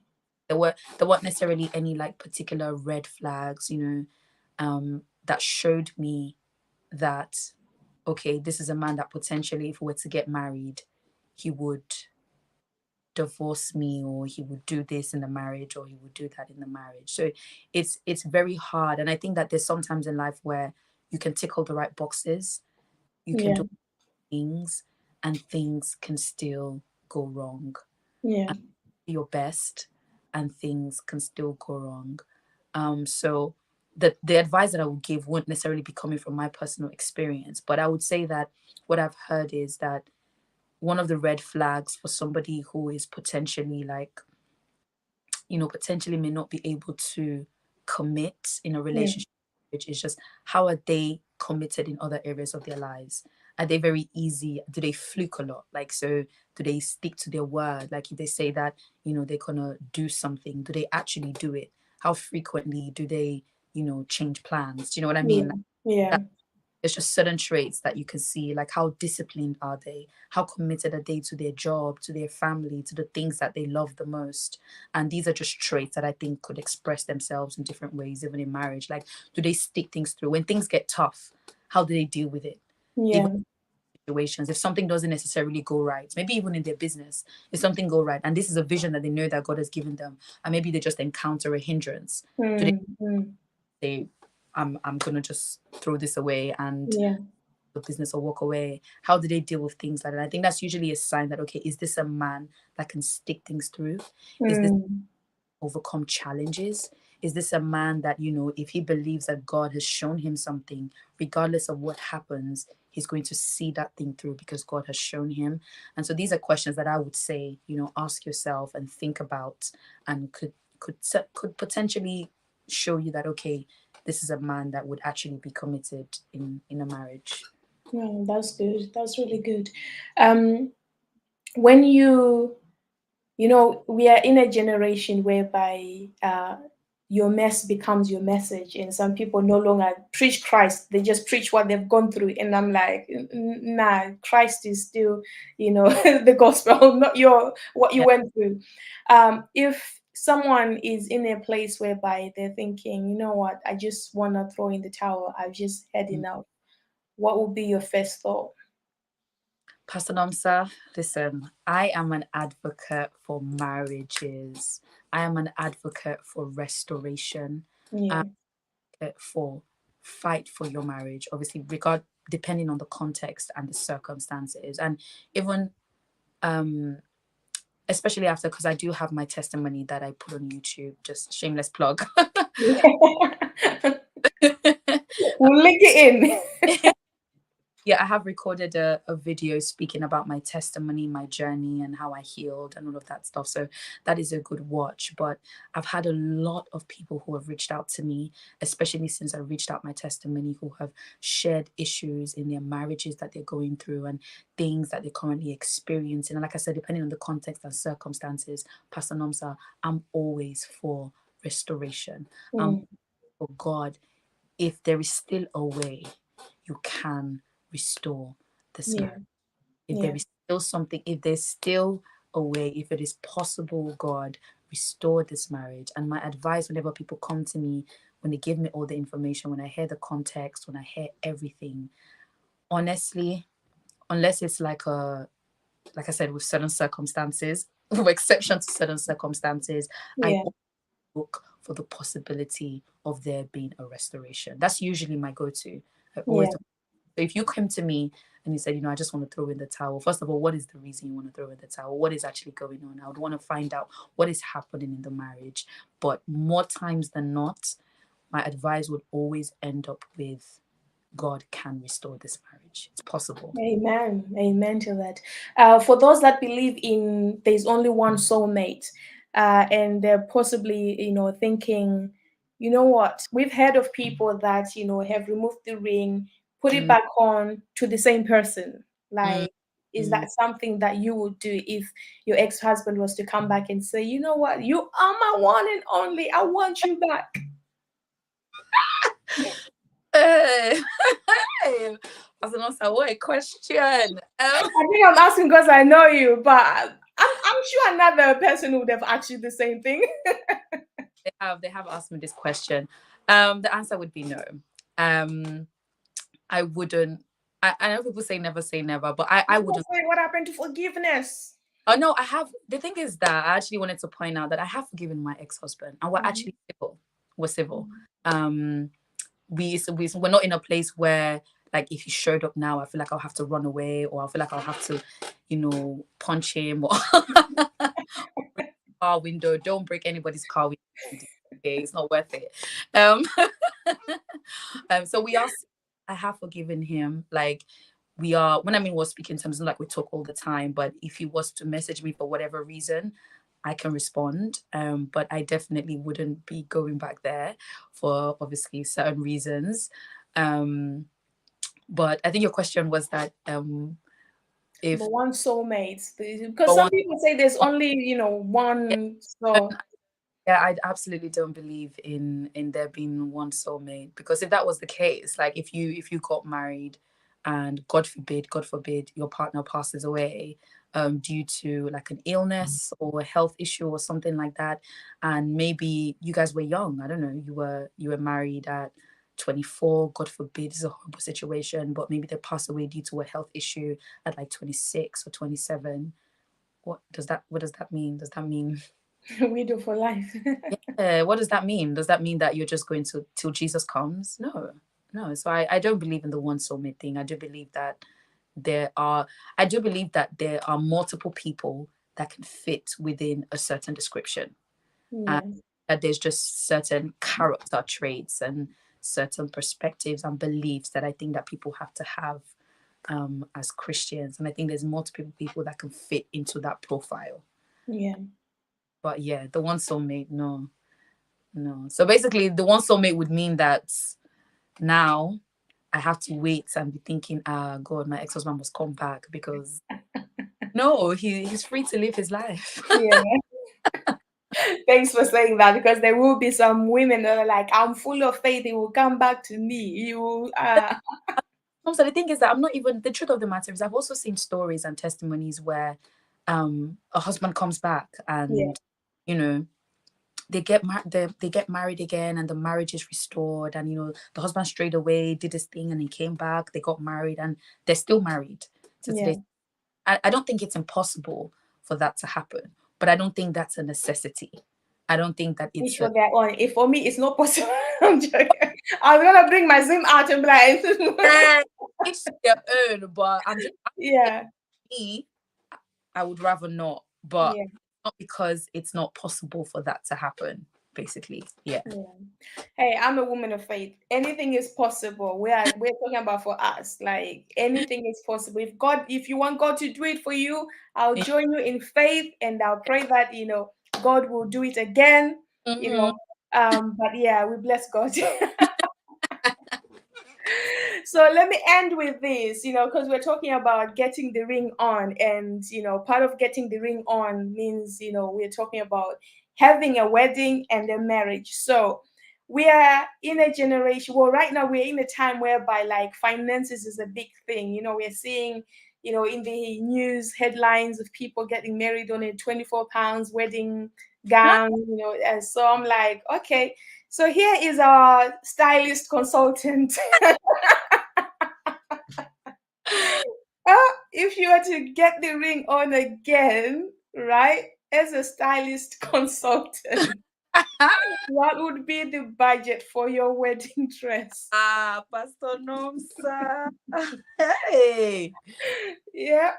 There weren't necessarily any like particular red flags, that showed me that okay, this is a man that potentially, if we were to get married, he would divorce me, or he would do this in the marriage, or he would do that in the marriage. So it's very hard, and I think that there's sometimes in life where you can tick all the right boxes, you can Yeah. do things, and things can still go wrong. Yeah. Do your best, and things can still go wrong. So the advice that I would give wouldn't necessarily be coming from my personal experience, but I would say that what I've heard is that one of the red flags for somebody who is potentially like, potentially may not be able to commit in a Mm. relationship, which is just how are they committed in other areas of their lives? Are they very easy? Do they fluke a lot? Like, so do they stick to their word? Like, if they say that, they're gonna do something, do they actually do it? How frequently do they, change plans? Do you know what I Yeah. mean? Yeah. There's just certain traits that you can see, like how disciplined are they, how committed are they to their job, to their family, to the things that they love the most. And these are just traits that I think could express themselves in different ways, even in marriage. Like, do they stick things through when things get tough? How do they deal with it? Even Yeah. situations, if something doesn't necessarily go right, maybe even in their business, if something go right, and this is a vision that they know that God has given them, and maybe they just encounter a hindrance, do they Mm. Mm. say, I'm gonna just throw this away and Yeah. the business or walk away? How do they deal with things like that? I think that's usually a sign that, okay, is this a man that can stick things through? Is this Mm. overcome challenges? Is this a man that, if he believes that God has shown him something, regardless of what happens, he's going to see that thing through because God has shown him? And so these are questions that I would say, ask yourself and think about, and could potentially show you that, okay, this is a man that would actually be committed in a marriage. No, that's good. That's really good. Um, when we are in a generation whereby your mess becomes your message, and some people no longer preach Christ, they just preach what they've gone through. And I'm like, Nah, Christ is still, the gospel, not what you Yeah. went through." If someone is in a place whereby they're thinking, you know what, I just want to throw in the towel, I've just had enough, what would be your first thought? Pastor Nomsa, listen, I am an advocate for marriages. I am an advocate for restoration. I'm Yeah. an advocate for fight for your marriage. Obviously, depending on the context and the circumstances. And even especially after, because I do have my testimony that I put on YouTube, just shameless plug. We'll link it in. Yeah, I have recorded a video speaking about my testimony, my journey, and how I healed and all of that stuff. So that is a good watch. But I've had a lot of people who have reached out to me, especially since I reached out my testimony, who have shared issues in their marriages that they're going through and things that they're currently experiencing. And like I said, depending on the context and circumstances, Pastor Nomsa, I'm always for restoration. I'm Mm. for God. If there is still a way, you can restore this Yeah. marriage. If there Yeah. is still something, if there's still a way, if it is possible, God, restore this marriage. And my advice whenever people come to me, when they give me all the information, when I hear the context, when I hear everything, honestly, unless it's like I said, with certain circumstances, with exception to certain circumstances, I Yeah. always look for the possibility of there being a restoration. That's usually my go-to. I always Yeah. do. So if you come to me and you said, I just want to throw in the towel, first of all, what is the reason you want to throw in the towel? What is actually going on? I would want to find out what is happening in the marriage. But more times than not, my advice would always end up with God can restore this marriage. It's possible. Amen. Amen to that. For those that believe in there's only one soulmate, and they're possibly, thinking, you know what, we've heard of people that, have removed the ring, put it Mm, back on to the same person. mm, Like, is mm. that something that you would do if your ex-husband was to come back and say, you know what, you are my one and only, I want you back? Hey, Pastor Nosa, what a question. I think I'm asking because I know you, but I'm sure another person would have asked you the same thing. They have asked me this question. The answer would be no. Um, I wouldn't. I know people say never, but I People wouldn't. say, what happened to forgiveness? Oh no, I have. The thing is that I actually wanted to point out that I have forgiven my ex-husband, and we're Mhm. actually civil. We're civil. Um, we're not in a place where, like, if he showed up now, I feel like I'll have to run away, or I feel like I'll have to, punch him, or car window. Don't break anybody's car window. Okay, it's not worth it. Um, so I have forgiven him. Like, we are, when I mean we're speaking terms, not like we talk all the time, but if he was to message me for whatever reason, I can respond. But I definitely wouldn't be going back there for obviously certain reasons. Um, but I think your question was that The if one soulmate. Because but some one, people say there's only, yeah, one. So, yeah, I absolutely don't believe in there being one soulmate, because if that was the case, like if you got married and God forbid your partner passes away due to like an illness or a health issue or something like that, and maybe you guys were young, I don't know, you were married at 24, God forbid, this is a horrible situation, but maybe they pass away due to a health issue at like 26 or 27. What does that mean? Does that mean widow for life. yeah, what does that mean? Does that mean that you're just going to till Jesus comes? No, no. So I don't believe in the one soulmate thing. There are I do believe that there are multiple people that can fit within a certain description. And Yeah. that there's just certain character traits and certain perspectives and beliefs that I think that people have to have as Christians. And I think there's multiple people that can fit into that profile. Yeah. But yeah, the one soulmate, no. No. So basically, the one soulmate would mean that now I have to wait and be thinking, God, my ex-husband must come back, because no, he's free to live his life. Yeah. Thanks for saying that, because there will be some women that are like, I'm full of faith. He will come back to me. He will. So the thing is that I'm not even, the truth of the matter is I've also seen stories and testimonies where a husband comes back Yeah. and, you know, they get married again, and the marriage is restored, and the husband straight away did his thing and he came back, they got married, and they're still married to Yeah. today. I don't think it's impossible for that to happen, but I don't think that's a necessity. I don't think that Each it's a for their own. If for me, it's not possible. I'm joking. I was gonna bring my Zoom out and be like, eh, each to their own, but I'm yeah. me, I would rather not, but Yeah. not because it's not possible for that to happen. basically. Yeah. Hey, I'm a woman of faith. Anything is possible. We're talking about for us. Like anything is possible. If you want God to do it for you, I'll join you in faith, and I'll pray that God will do it again. But yeah, we bless God. So let me end with this, because we're talking about getting the ring on, and part of getting the ring on means we're talking about having a wedding and a marriage. So we are in a generation, well, right now we're in a time whereby like finances is a big thing. We're seeing in the news headlines of people getting married on a 24 pounds wedding gown, and so I'm like, okay, so here is our stylist consultant. If you were to get the ring on again, right, as a stylist consultant, what would be the budget for your wedding dress? Pastor Nomsa. Hey. Yeah.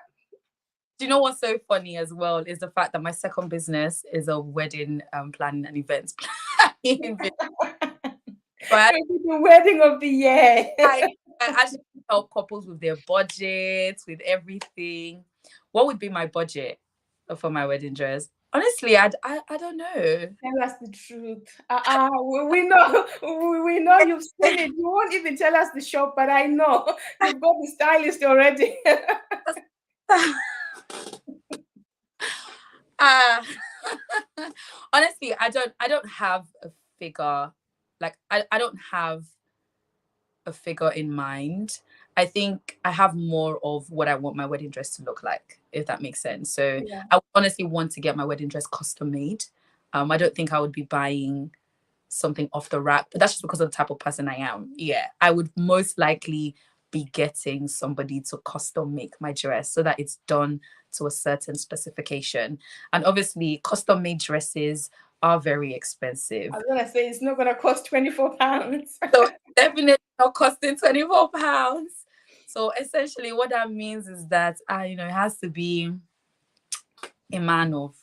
Do you know what's so funny as well is the fact that my second business is a wedding planning and events planning. But the wedding of the year. I actually help couples with their budgets, with everything. What would be my budget for my wedding dress? Honestly, I don't know. Tell us the truth. We know you've seen it. You won't even tell us the shop, but I know you've got the stylist already. Honestly, I don't have a figure. Like I don't have a figure in mind. I think I have more of what I want my wedding dress to look like, if that makes sense. So yeah. I honestly want to get my wedding dress custom made. I don't think I would be buying something off the rack, but that's just because of the type of person I am. Yeah, I would most likely be getting somebody to custom make my dress so that it's done to a certain specification. And obviously, custom made dresses are very expensive. I was gonna say it's not gonna cost 24 pounds. So definitely not costing 24 pounds. So essentially what that means is that it has to be a man of,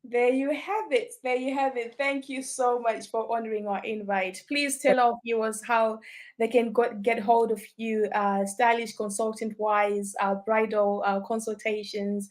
There you have it. There you have it. Thank you so much for honoring our invite. Please tell our viewers how they can get hold of you, stylish consultant wise, bridal consultations.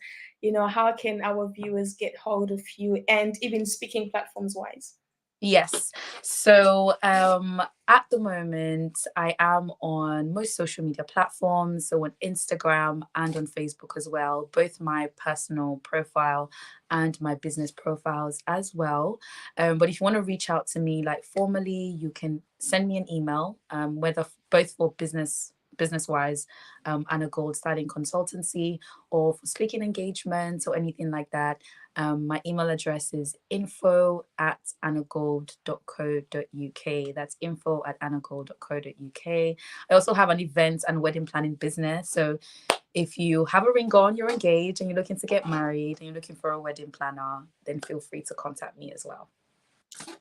How can our viewers get hold of you, and even speaking platforms wise? Yes. So at the moment, I am on most social media platforms. So on Instagram and on Facebook as well, both my personal profile and my business profiles as well. But if you want to reach out to me like formally, you can send me an email, whether both for business-wise, Anna Gold Styling Consultancy, or for speaking engagements or anything like that. My email address is info@annagold.co.uk. That's info@annagold.co.uk. I also have an event and wedding planning business. So if you have a ring on, you're engaged, and you're looking to get married, and you're looking for a wedding planner, then feel free to contact me as well.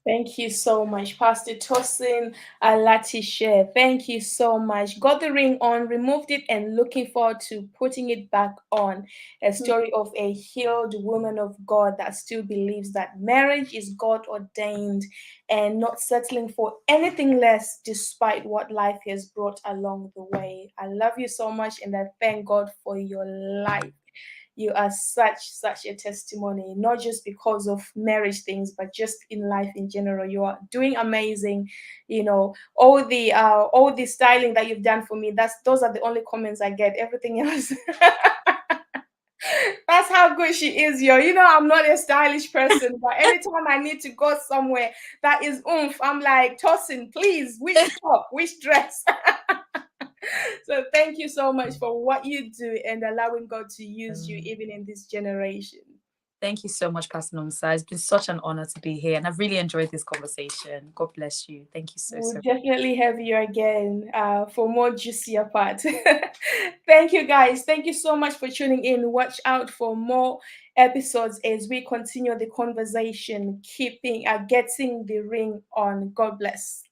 Thank you so much, Pastor Tosin Alatise. Thank you so much. Got the ring on, removed it, and looking forward to putting it back on. A story of a healed woman of God that still believes that marriage is God ordained and not settling for anything less despite what life has brought along the way. I love you so much, and I thank God for your life. You are such a testimony, not just because of marriage things, but just in life in general. You are doing amazing. All the styling that you've done for me, those are the only comments I get. Everything else. That's how good she is, yo. I'm not a stylish person, but anytime I need to go somewhere that is oomph, I'm like, Tosin, please, which top, which dress? So thank you so much for what you do and allowing God to use you even in this generation. Thank you so much, Pastor Nomsa. It's been such an honor to be here, and I've really enjoyed this conversation. God bless you. Thank you so We'll much. definitely have you again for more juicier part. Thank you, guys. Thank you so much for tuning in. Watch out for more episodes as we continue the conversation, getting the ring on. God bless.